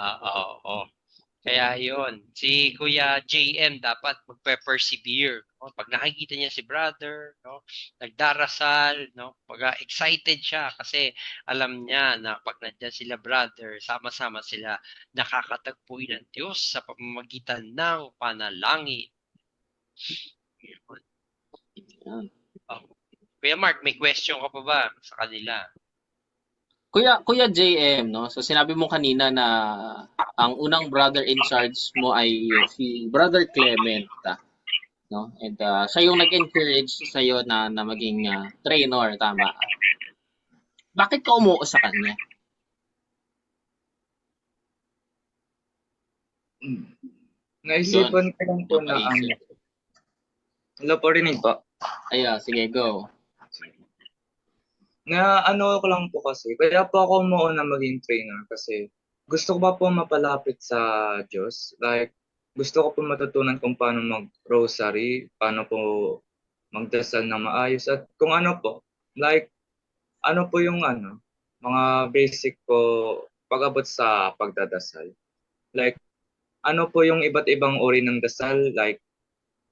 Kaya yun, si Kuya JM dapat magpe-persevere. No? Pag nakikita niya si brother, no? Nagdarasal, no? Pag excited siya kasi alam niya na pag nandiyan sila brother, sama-sama sila nakakatagpuin ng Diyos sa pamamagitan ng panalangin. Yan. Kuya Mark, may question ka pa ba sa kanila? Kuya JM, no? So sinabi mo kanina na ang unang brother in charge mo ay si Brother Clement, no? And siya yung nag-encourage sa iyo na maging trainer, tama? Bakit ka umuo sa kanya? Naisipan ko lang po na Napaisip. Hello po, rinig po. Sige, go. Na ano ko lang po kasi, kaya po ako umuo na maging trainer kasi gusto ko pa po mapalapit sa Diyos. Like, gusto ko po matutunan kung paano mag-rosary, paano po magdasal na maayos, at kung ano po, like, ano po yung mga basic po pag-abot sa pagdadasal. Like, ano po yung iba't ibang uri ng dasal, like,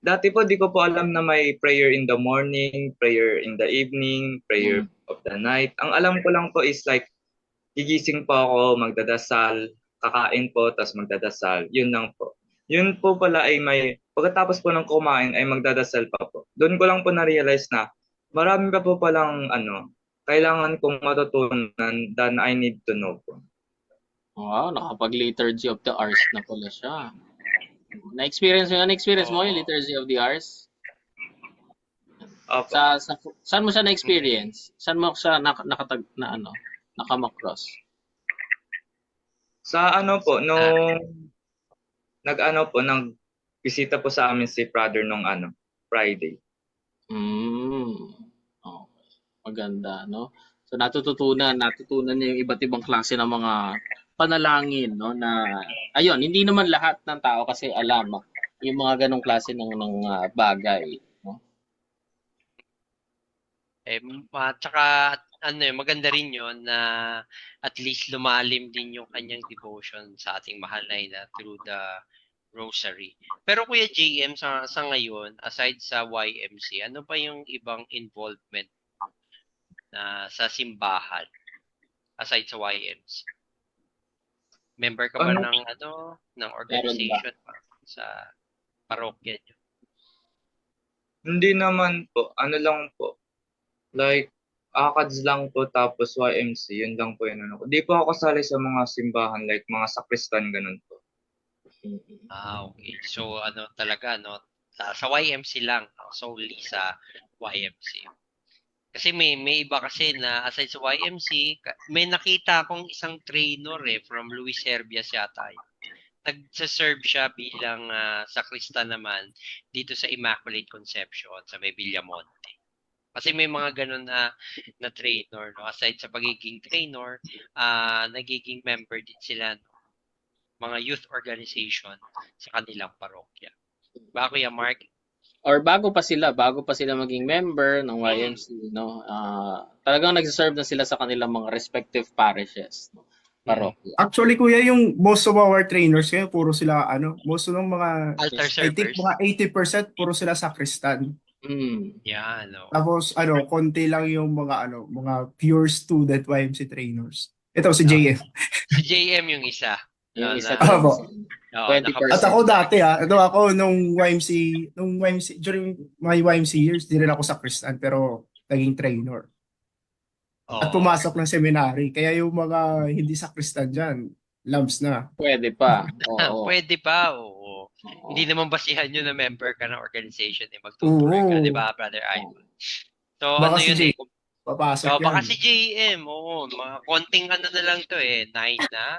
Dati po, di ko po alam na may prayer in the morning, prayer in the evening, prayer Mm. of the night. Ang alam ko lang po is like, gigising po ako, magdadasal, kakain po, tapos magdadasal. Yun lang po. Yun po pala ay pagkatapos po ng kumain ay magdadasal pa po. Doon ko lang po na-realize na marami pa po palang kailangan kong matutunan than I need to know po. Wow, nakapag-liturgy of the hours na pala siya. Na-experience mo yung Oo. liturgy of the hours? Opo. Saan mo siya na-experience? Saan mo siya nakama-cross? Sa nag-bisita po sa amin si brother nung Friday. Okay. Maganda, no? So natutunan niya yung iba't ibang klase ng mga panalangin, no, na ayun, hindi naman lahat ng tao kasi alam yung mga ganong klase ng bagay, no? Tsaka maganda rin yun na at least lumalim din yung kanyang devotion sa ating mahal na ina through the rosary. Pero Kuya JM, sa ngayon, aside sa YMC, ano pa yung ibang involvement na sa simbahan aside sa YMC? Member ka ba ng organization sa parokya niyo? Hindi naman po. Ano lang po. Like, ACADS lang po tapos YMC. Yun lang po yun. Di po ako kasali sa mga simbahan like mga sakristan ganun po. Okay. So, talaga, sa YMC lang, solely sa YMC. Kasi may iba kasi na aside sa YMC, may nakita akong isang trainer from Luis Herbias yata yun. Nagsaserve siya bilang sakristan naman dito sa Immaculate Conception sa may Villamonte. Kasi may mga ganun na trainer, no? Aside sa pagiging trainer, nagiging member din sila, no? Mga youth organization sa kanilang parokya. Ba, Kuya Mark? Or bago pa sila maging member ng YMC, no? Talagang nagse-serve na sila sa kanilang mga respective parishes, no? Parokya. Actually, kuya, yung most of our trainers ngayon, puro sila, most of ng mga, Altar I think servers. mga 80% puro sila sakristan. Yan, no. Tapos, konti lang yung mga pure student YMC trainers. Ito, si JM. Si JM yung isa. Yung isa Opo. 20%. At ako dati, ako nung YMC, during my YMC years, di rin ako sakristan, pero naging trainer. At pumasok ng seminary. Kaya yung mga hindi sakristan dyan, lumps na. Pwede pa. Oo. Pwede pa, oo. Hindi naman basihan yun na member ka ng organization, magtutuloy ka, di ba, Brother Ivan? So, Baka ano si yun JM, papasok yan. baka si JM, oo. Mga konting na lang to 9 na,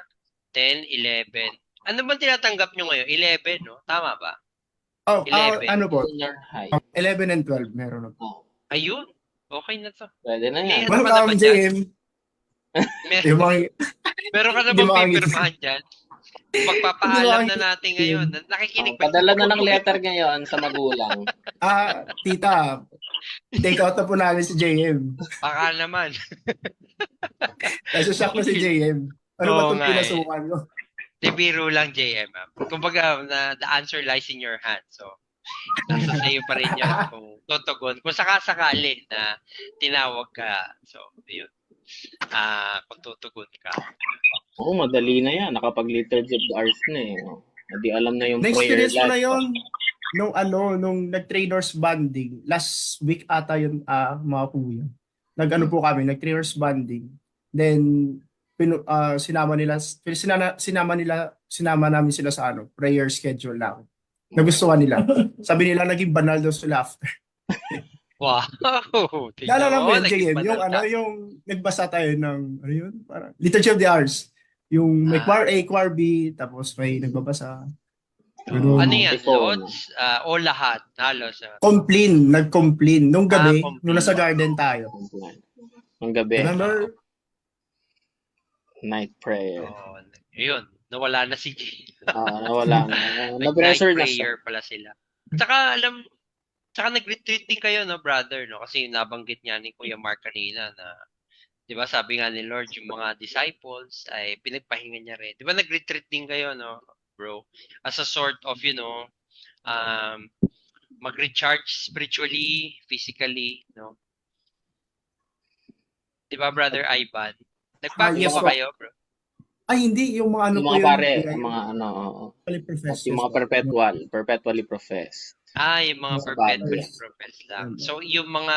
10, 11. Ano ba tinatanggap nyo ngayon? 11, no? Tama ba? 11. Ano po? Junior high. 11 and 12 meron na po. Ayun. Okay na to. Pwede na yan. Ano ba Welcome, naman dyan? JM. Yung mga, Meron ka na Hindi bang makangiti. pipirmahan dyan? Magpapaalam na natin ngayon. Nakikinig ba? Padala na ng letter ngayon sa magulang. tita, take out na po namin si JM. Baka naman. Kasi shock na si JM. Ano ba Oo itong nga eh. pinasukan ko? Di biro lang, JM. Kumbaga, the answer lies in your hand. So, nasa sa'yo pa rin yan kung tutugon. Kung sakasakali na tinawag ka. So, yun. Kung tutugon ka. Oo, madali na yan. Nakapag-liturgy of the hours na eh. Hindi alam na yung prayer Na-experience ko na life. yun nung nag-trainers banding. Last week ata yun, mga kuya. Po kami, nag-trainers banding. Then, sinama namin sila sa prayer schedule lang. Nagustuhan nila. Sabi nila naging banal daw sila after. Wow! Naalala mo yun, naging JM, banal yung nagbasa tayo ng, parang Liturgy of the Hours. Yung may choir A, choir B, tapos may nagbabasa. Ganun. Ano yan? Before, Lods? O lahat? Halos. Nag-complain. Nung gabi, complain. nung nasa garden tayo. Ng gabi. Remember? Night prayer. Yun. Nawala na si G. Nawala na. Night Na-pressure na siya. prayer pala sila. Tsaka nag-retreat din kayo, no, brother, no? Kasi nabanggit niya ni Kuya Mark kanina na, di ba, sabi nga ni Lord, yung mga disciples ay pinagpahinga niya rin. Di ba, nag-retreat din kayo, no, bro? As a sort of, mag-recharge spiritually, physically, no? Di ba, Brother Ivan? Nagbago Yes ba po. kayo, bro? Ay, hindi. Yung mga ano Yung po mga yun, pare, kuya, yung yung mga ano, oo. profess, Yung yes mga po. perpetually professed. Yung mga Mga perpetually profess. profess lang. Yun. So, yung mga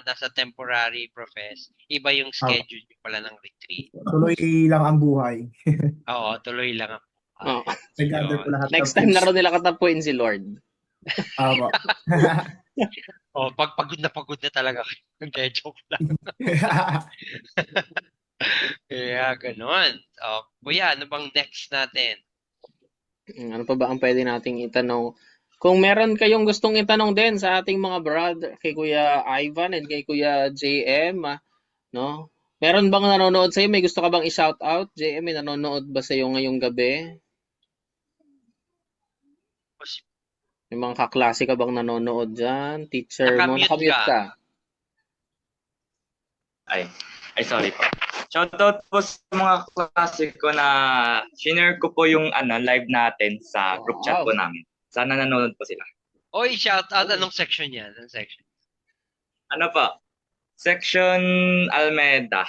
nasa temporary profess, iba yung schedule nyo pala ng retreat. Tuloy lang ang buhay. Oo, tuloy lang ang Oh. Nag-gather po Yun. lahat Next ng time na fruits. raw nila katapuin si Lord. Tama. Pag pagod na talaga kayo. Hindi, joke lang. Kaya, ganun. Kuya, ano bang next natin? Ano pa ba ang pwede nating itanong? Kung meron kayong gustong itanong din sa ating mga brother, kay Kuya Ivan and kay Kuya JM, no? Meron bang nanonood sa'yo? May gusto ka bang i-shout out? JM, may nanonood ba sa'yo ngayong gabi? May mga kaklase ka bang nanonood dyan? Teacher mo? Nakamute Nakamute ka. Ay, sorry po. Shoutout po sa mga klase ko na shinare ko po yung live natin sa group chat po namin. Sana nanonood po sila. Oy, shout out. Anong section yan? Anong section? Ano po? Section Almeda.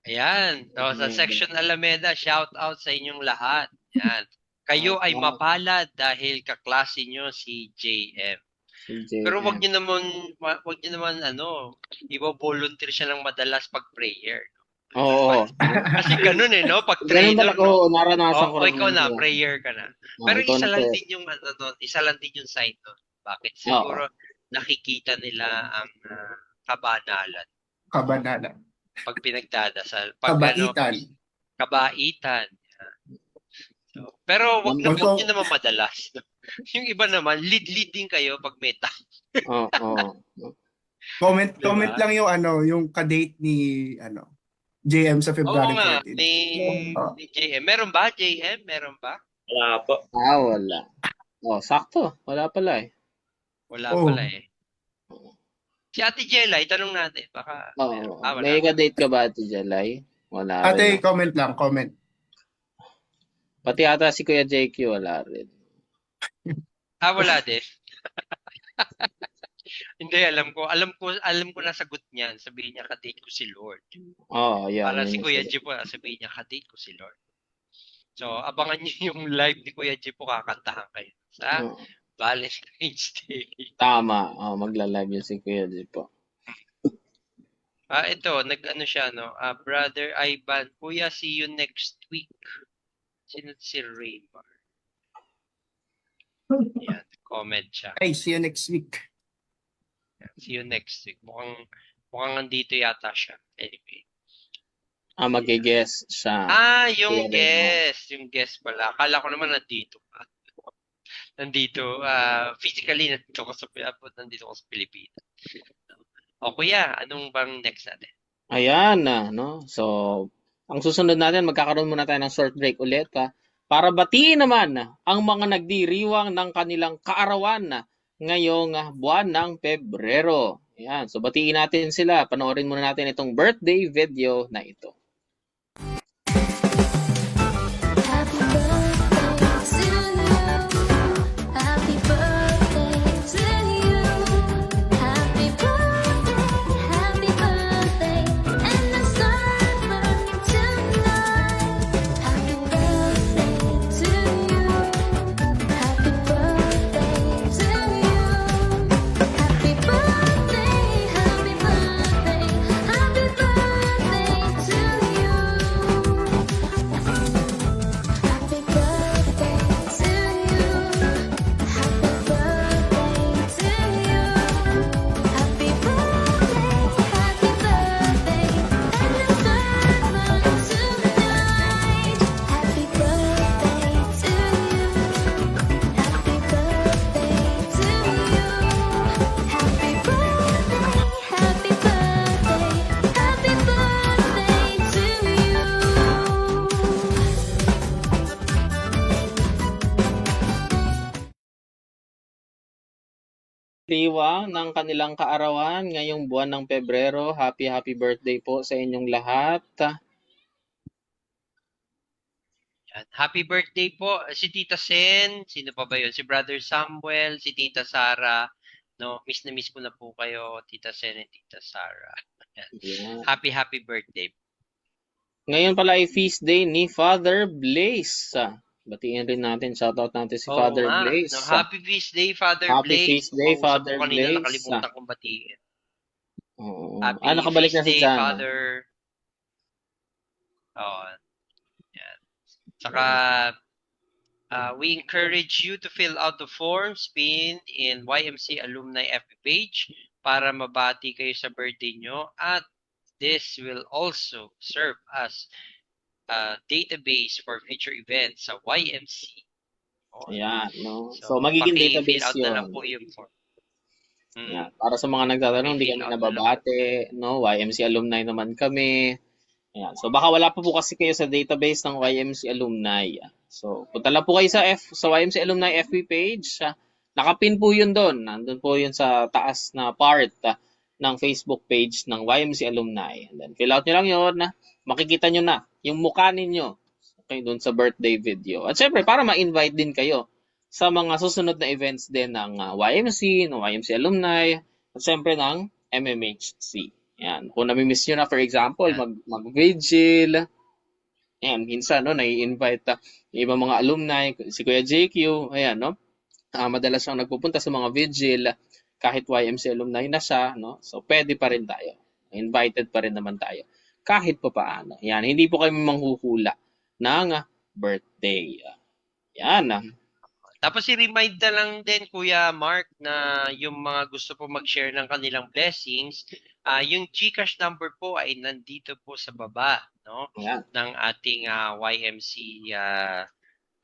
Ayan. So, sa section Alameda, shout out sa inyong lahat. Yan. Kayo ay mapalad dahil kaklase nyo si JM. Pero wag niyo naman i-volunteer siya ng madalas pag prayer. Oo. Kasi ganun no, pag Ganun trainer, talaga, oo, naranasan ko rin ikaw na, yun. prayer ka na. Oo, Pero ikaw isa na lang prayer. din yung isa lang din yung sign doon. Bakit? Siguro nakikita nila ang kabanalan Kabanalan. pag pinagdadasal. Pag Kabaitan. kabaitan. So, pero wag niyo naman madalas. Yung iba naman, lead din kayo pag may time. Oo. Comment Diba? lang yung yung ka-date ni JM sa Oo February nga, 14. ni JM. Meron ba, JM? Meron ba? Wala po. Wala. Sakto. Wala pala eh. Wala pala eh. Si Ate Jelay, tanong natin. Baka meron. Wala. May ka-date ka ba, Ate Jelay? Wala Ate, rin. comment lang, comment. Pati ata si Kuya JQ, wala rin. Wala din. Hindi, alam ko na sagot niyan. Sabihin niya, ka-date ko si Lord. Yan. Para si Kuya Jipo, sabihin niya, ka-date ko si Lord. So, abangan niyo yung live ni Kuya Jipo, kakantahan kayo sa Valentine's Day. Tama. Magla-live yun si Kuya Jipo. Ito, siya, Brother Ivan, Kuya, see you next week. Sino si Raymar? Yan, comment siya. Hey, see you next week. Yan, see you next week. Mukhang nandito yata siya. Anyway. Mag-guess siya. Yung guest. Yung guest pala. Akala ko naman nandito pa. Nandito, physically nandito ko sa Pilipinas. Kuya, anong bang next natin? Ayan, no? So, ang susunod natin, magkakaroon muna tayo ng short break ulit, para batiin naman ang mga nagdiriwang ng kanilang kaarawan ngayong buwan ng Pebrero. Ayan, so batiin natin sila. Panoorin muna natin itong birthday video na ito. Happy birthday to you. Happy birthday, and the sun burning tonight. Happy birthday to you. Happy birthday to you. Happy birthday, happy birthday, happy birthday to you. Happy birthday to you. Happy birthday to you. Happy birthday, and the sun burning tonight. Happy birthday to you. Happy birthday to you. Happy birthday, happy birthday to you. Diriwang ng kanilang kaarawan ngayong buwan ng Pebrero. Happy birthday po sa inyong lahat. Happy birthday po si Tita Sen. Sino pa ba 'yun? Si Brother Samuel, si Tita Sara. No, miss na miss ko na po kayo, Tita Sen and Tita Sara. Ayan. Yan. Happy birthday. Ngayon pala ay feast day ni Father Blaze. Batiin rin natin, shoutout natin si Oo Father nga. Blaze. No, happy feast day, Father Happy Blaze. feast day, Kausap Father ko kanina, Blaze. nakalimutan kong batiin. Oo. Happy Nakabalik na feast si day, Jan. Father. Oo. Yan. Saka, we encourage you to fill out the forms pinned in YMC Alumni FB page para mabati kayo sa birthday nyo, at this will also serve as a database for future events sa YMC. Oh, Ayan, no? So, magiging paki-fill database out na lang yun. po yung form. Yan. Para sa mga nagtatanong, hindi Paki-fill kami out na lang po. nababate, no? YMC alumni naman kami. Ayan. So, baka wala pa po kasi kayo sa database ng YMC alumni. So, punta lang po kayo sa YMC alumni FB page. Nakapin po yun doon. Nandun po yun sa taas na part ng Facebook page ng YMC alumni. And then, fill out nyo lang yun. Makikita nyo na yung mukha ninyo. Okay, doon sa birthday video. At syempre, para ma-invite din kayo sa mga susunod na events din ng YMC, ng YMC alumni, at syempre ng MMHC. Yan. Kung nami-miss nyo na, for example, mag-vigil, ayan, minsan, no, nai-invite yung ibang mga alumni, si Kuya JQ, ayan, no, madalas siyang nagpupunta sa mga vigil, kahit YMC alumni na siya, no, so pwede pa rin tayo. Invited pa rin naman tayo. Kahit pa paano. Yan, hindi po kami manghuhula ng birthday. Yan. Tapos i-remind na lang din, Kuya Mark, na yung mga gusto po mag-share ng kanilang blessings, yung GCash number po ay nandito po sa baba, no? Yan. Ng ating YMC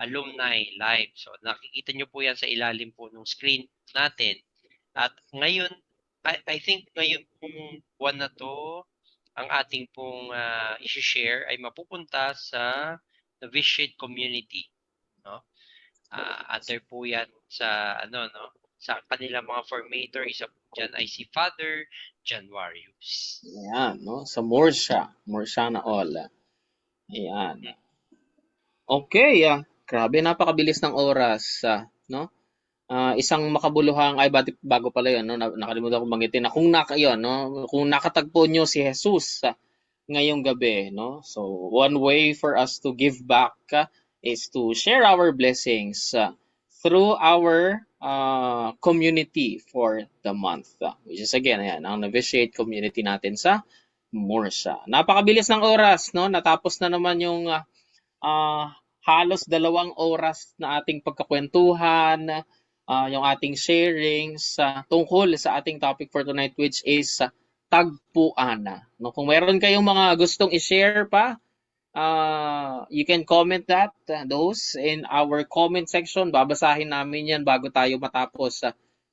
alumni live. So nakikita nyo po yan sa ilalim po ng screen natin. At ngayon, I think ngayon pong buwan na to, ang ating pong i-share ay mapupunta sa Novitiate Community, no? Under po yan sa sa kanilang mga formator. Isa po dyan ay si Father Januarius. Ayan, no? Sa Morsha na all. Ayan. Okay, grabe, napakabilis ng oras, no? Isang makabuluhang, bago pala yun, no? Nakalimutan kong banggitin na kung nakatagpo nyo si Jesus ngayong gabi, no? So, one way for us to give back is to share our blessings through our community for the month, which is again, ayan, ang Novitiate community natin sa Morsha. Napakabilis ng oras, no? Natapos na naman yung halos 2 oras na ating pagkakwentuhan, yung ating sharings tungkol sa ating topic for tonight, which is tagpuan. No? Kung meron kayong mga gustong i-share pa, you can comment those in our comment section. Babasahin namin yan bago tayo matapos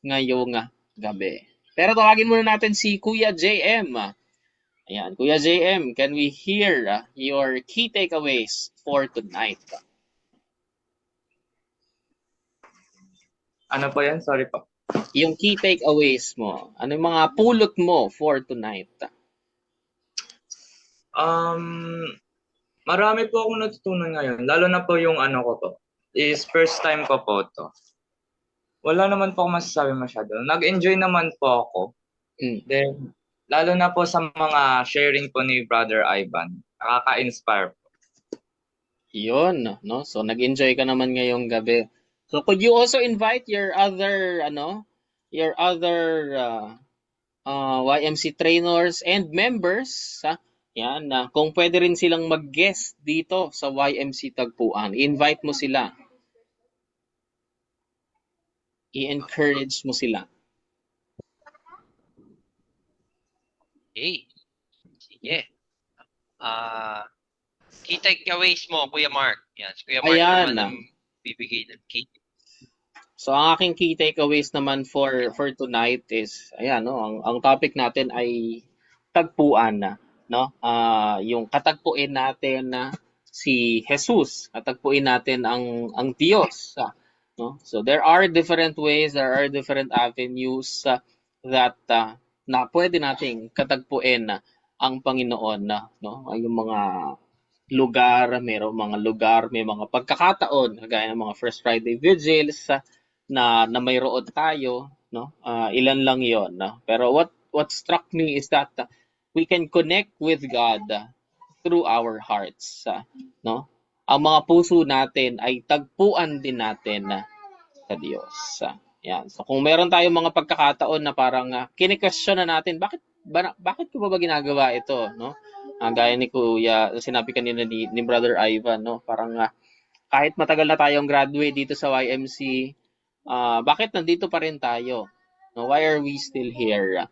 ngayong gabi. Pero tawagin muna natin si Kuya JM. Ayan, Kuya JM, can we hear your key takeaways for tonight? Ano po yan? Sorry po. Yung key takeaways mo. Ano yung mga pulot mo for tonight? Marami po akong natutunan ngayon. Lalo na po yung ano ko to. Is first time ko po to. Wala naman po akong masasabi masyado. Nag-enjoy naman po ako. Then, lalo na po sa mga sharing po ni Brother Ivan. Nakaka-inspire po. Yun, no? So, nag-enjoy ka naman ngayong gabi. So, could you also invite your other YMC trainers and members, yan, kung pwede rin silang mag-guest dito sa YMC Tagpuan. Invite mo sila. I-encourage mo sila. Okay. Sige. Key takeaways mo, Kuya Mark. Yan, si Kuya Mark Ayan. naman ang bibigay ng key. So, ang aking key takeaways naman for tonight is, ayan, no, ang topic natin ay tagpuan, no? Yung katagpuin natin si Jesus, katagpuin natin ang Diyos, no? So, there are different ways, there are different avenues that na pwede nating katagpuin ang Panginoon, no? Yung mga lugar, may mga pagkakataon, kagaya ng mga First Friday Vigils na mayroon tayo, no? Ilan lang 'yon, no? Pero what struck me is that we can connect with God through our hearts, no? Ang mga puso natin ay tagpuan din natin sa Diyos. Yan. So kung meron tayong mga pagkakataon na parang kine-question na natin, bakit ko ba ginagawa ito, no? Gaya ni Kuya, sinabi kanina ni Brother Ivan, no? Parang kahit matagal na tayong graduate dito sa YMC, bakit nandito pa rin tayo? No, why are we still here?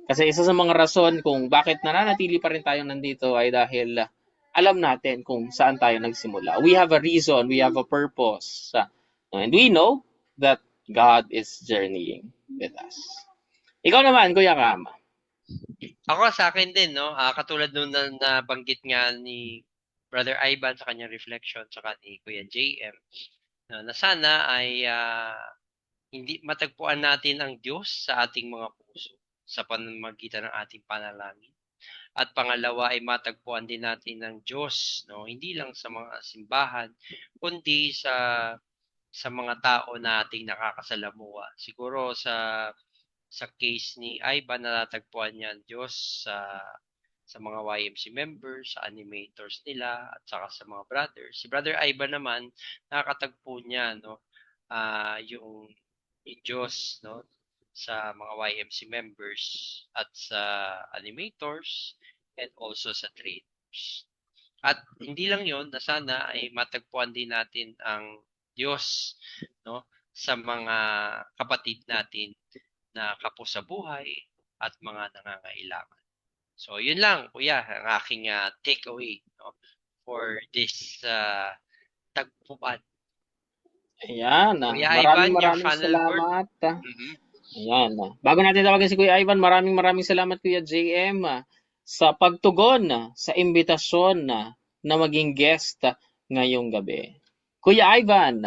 Kasi isa sa mga rason kung bakit nananatili pa rin tayo nandito ay dahil alam natin kung saan tayo nagsimula. We have a reason, we have a purpose. And we know that God is journeying with us. Ikaw naman, Kuya Kam. Ako sa akin din, no? Katulad nung nabanggit nga ni Brother Ivan sa kanyang reflection saka ni Kuya JM, na sana ay hindi matagpuan natin ang Diyos sa ating mga puso sa pamamagitan ng ating panalangin. At pangalawa ay matagpuan din natin ang Diyos, no? Hindi lang sa mga simbahan, kundi sa mga tao na ating nakakasalamuha. Siguro sa case ni Ivan, natatagpuan niya ang Diyos sa mga YMC members, sa animators nila, at saka sa mga brothers. Si Brother Ivan naman, nakakatagpo niya, no, yung Diyos, no, sa mga YMC members at sa animators and also sa trainers. At hindi lang yon, na sana ay matagpuan din natin ang Diyos, no, sa mga kapatid natin na kapos sa buhay at mga nangangailangan. So, yun lang, Kuya, ang aking takeaway, no, for this tagpuan. Ayan. Kuya Ivan, your Maraming final word. salamat. Ayan. Bago natin tawagan si Kuya Ivan, maraming salamat Kuya JM sa pagtugon sa imbitasyon na maging guest ngayong gabi. Kuya Ivan,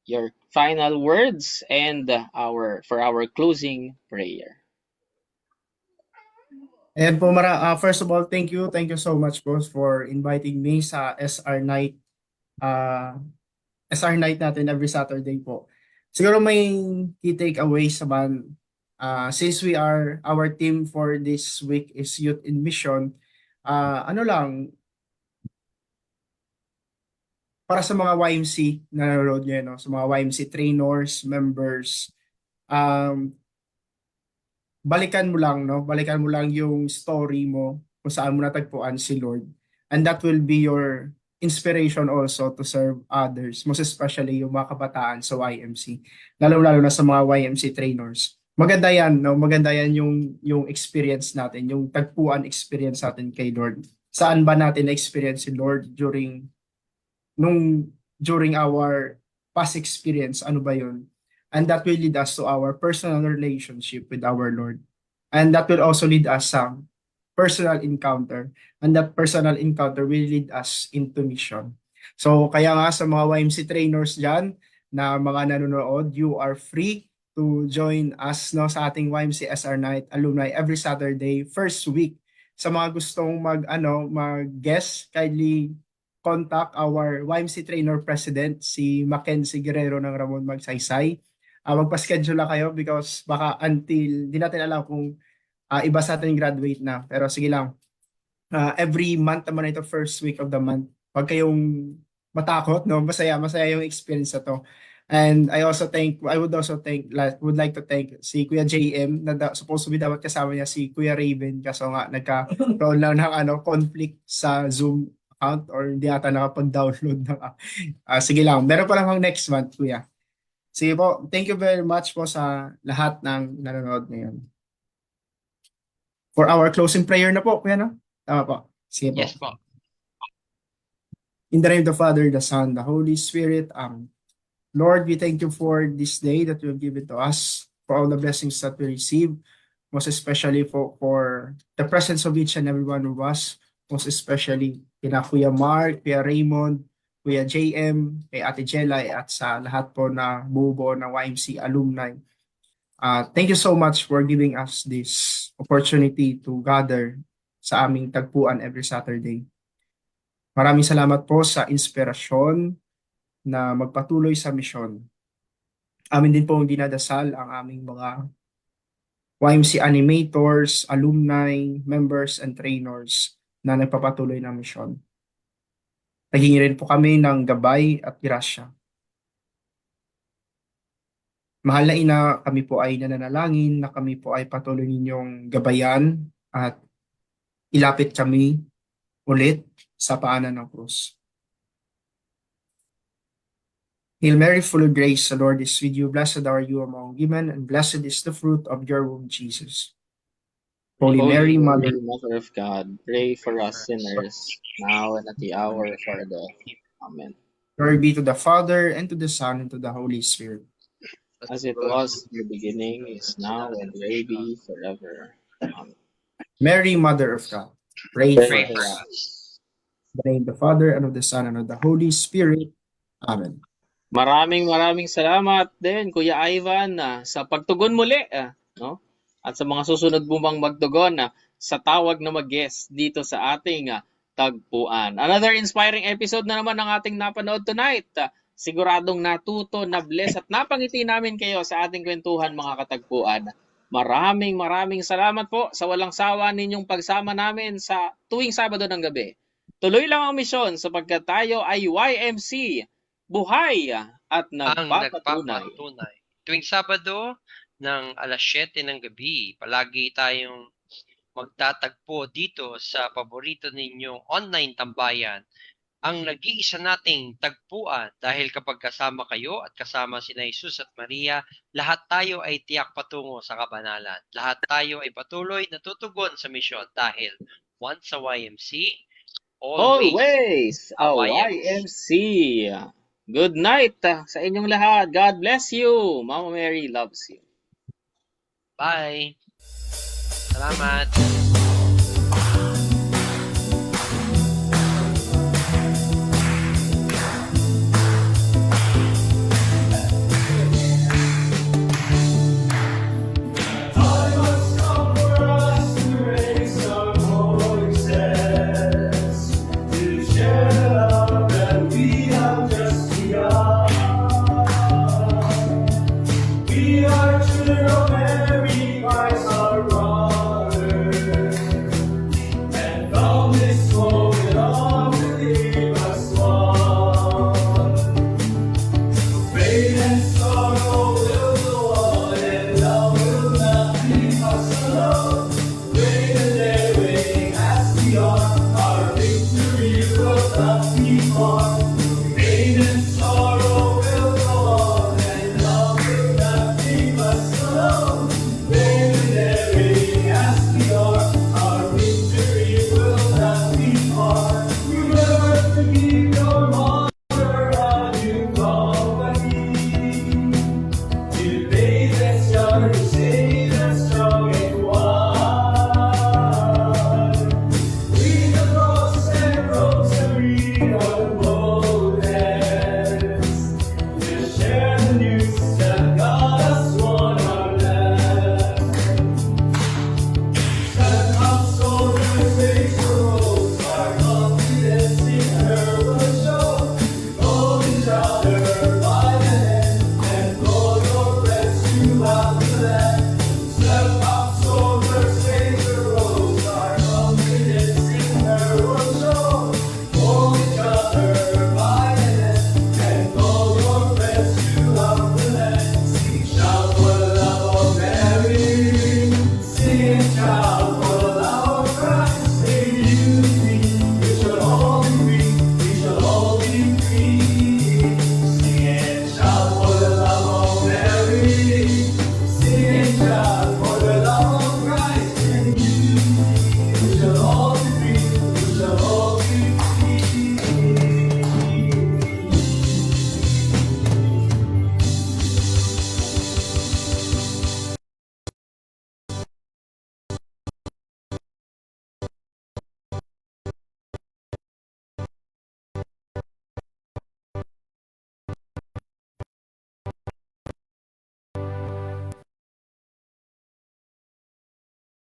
your final words and for our closing prayer. And po, first of all, thank you so much, boss, for inviting me sa SR Night. SR Night natin every Saturday po. Siguro may key takeaways naman. Since our team for this week is Youth in Mission, para sa mga YMC na nanonood nyo, no? Sa mga YMC trainers, members, balikan mo lang yung story mo kung saan mo natagpuan si Lord, and that will be your inspiration also to serve others, most especially yung mga kabataan sa YMC, lalo na sa mga YMC trainers. Maganda yan, no? Maganda yan yung experience natin, yung tagpuan experience natin kay Lord. Saan ba natin na-experience si Lord during our past experience, ano ba yun? And that will lead us to our personal relationship with our Lord. And that will also lead us sa personal encounter. And that personal encounter will lead us into mission. So kaya nga sa mga YMC trainers dyan, na mga nanonood, you are free to join us, no, sa ating YMC SR Night Alumni every Saturday, first week. Sa mga gustong mag-guest, kindly contact our YMC trainer president, si Mackenzie Guerrero ng Ramon Magsaysay. Magpa-schedule lang kayo because baka until, di natin alam kung iba sa atin graduate na. Pero sige lang, every month naman ito, first week of the month. Huwag kayong matakot, no? Masaya yung experience na to. And I would like to thank si Kuya JM na supposed to be dapat kasama niya si Kuya Raven, kaso nga nagkaroon lang ng conflict sa Zoom account or hindi ata nakapag-download ng sige lang, meron pa lang next month, Kuya. Sige po, thank you very much po sa lahat ng nanonood ngayon. For our closing prayer na po, Kuya, no? Tama po. Sige po. Yes po. In the name of the Father, the Son, the Holy Spirit, Lord, we thank you for this day that you have given to us, for all the blessings that we receive, most especially for the presence of each and every one of us, most especially kina Kuya Mark, Kuya Raymond, Kuya JM, kay Ate Jella, at sa lahat po na bubuo ng YMC alumni. Thank you so much for giving us this opportunity to gather sa aming tagpuan every Saturday. Maraming salamat po sa inspirasyon na magpatuloy sa misyon. Amin din po ang dinadasal ang aming mga YMC animators, alumni, members, and trainers na nagpapatuloy ng misyon. Naghingi rin po kami ng gabay at grasya. Mahal na Ina, kami po ay nananalangin na kami po ay patuloy ninyong gabayan at ilapit kami ulit sa paanan ng krus. Hail Mary, full of grace, the Lord is with you. Blessed are you among women, and blessed is the fruit of your womb, Jesus. Holy Mary, Mother Mother of God, pray for us sinners, now and at the hour of our death. Amen. glory be to the Father, and to the Son, and to the Holy Spirit. As it was in the beginning, is now, and will be forever. Amen. Mary, Mother of God, pray Pray for for us. us. In the name of the Father, and of the Son, and of the Holy Spirit. Amen. Maraming salamat din, Kuya Ivan, sa pagtugon muli, no? At sa mga susunod bumang magtugon sa tawag na mag-guest dito sa ating tagpuan. Another inspiring episode na naman ang ating napanood tonight. Siguradong natuto, na-bless at napangiti namin kayo sa ating kwentuhan, mga katagpuan. Maraming salamat po sa walang sawa ninyong pagsama namin sa tuwing Sabado ng gabi. Tuloy lang ang misyon sapagkat tayo ay YMC, buhay at Ang nagpapatunay. nagpapatunay. Tuwing Sabado ng alas 7 ng gabi, palagi tayong magtatagpo dito sa paborito ninyong online tambayan, ang nag-iisa nating tagpuan, dahil kapag kasama kayo at kasama sina Jesus at Maria, lahat tayo ay tiyak patungo sa kabanalan. Lahat tayo ay patuloy na tutugon sa misyon dahil once sa YMC, always Always a YMC. Good night sa inyong lahat. God bless you. Mama Mary loves you. Bye! Salamat! Time has come for us to raise our voices, to share the love that we have just begun. We are children of Mary.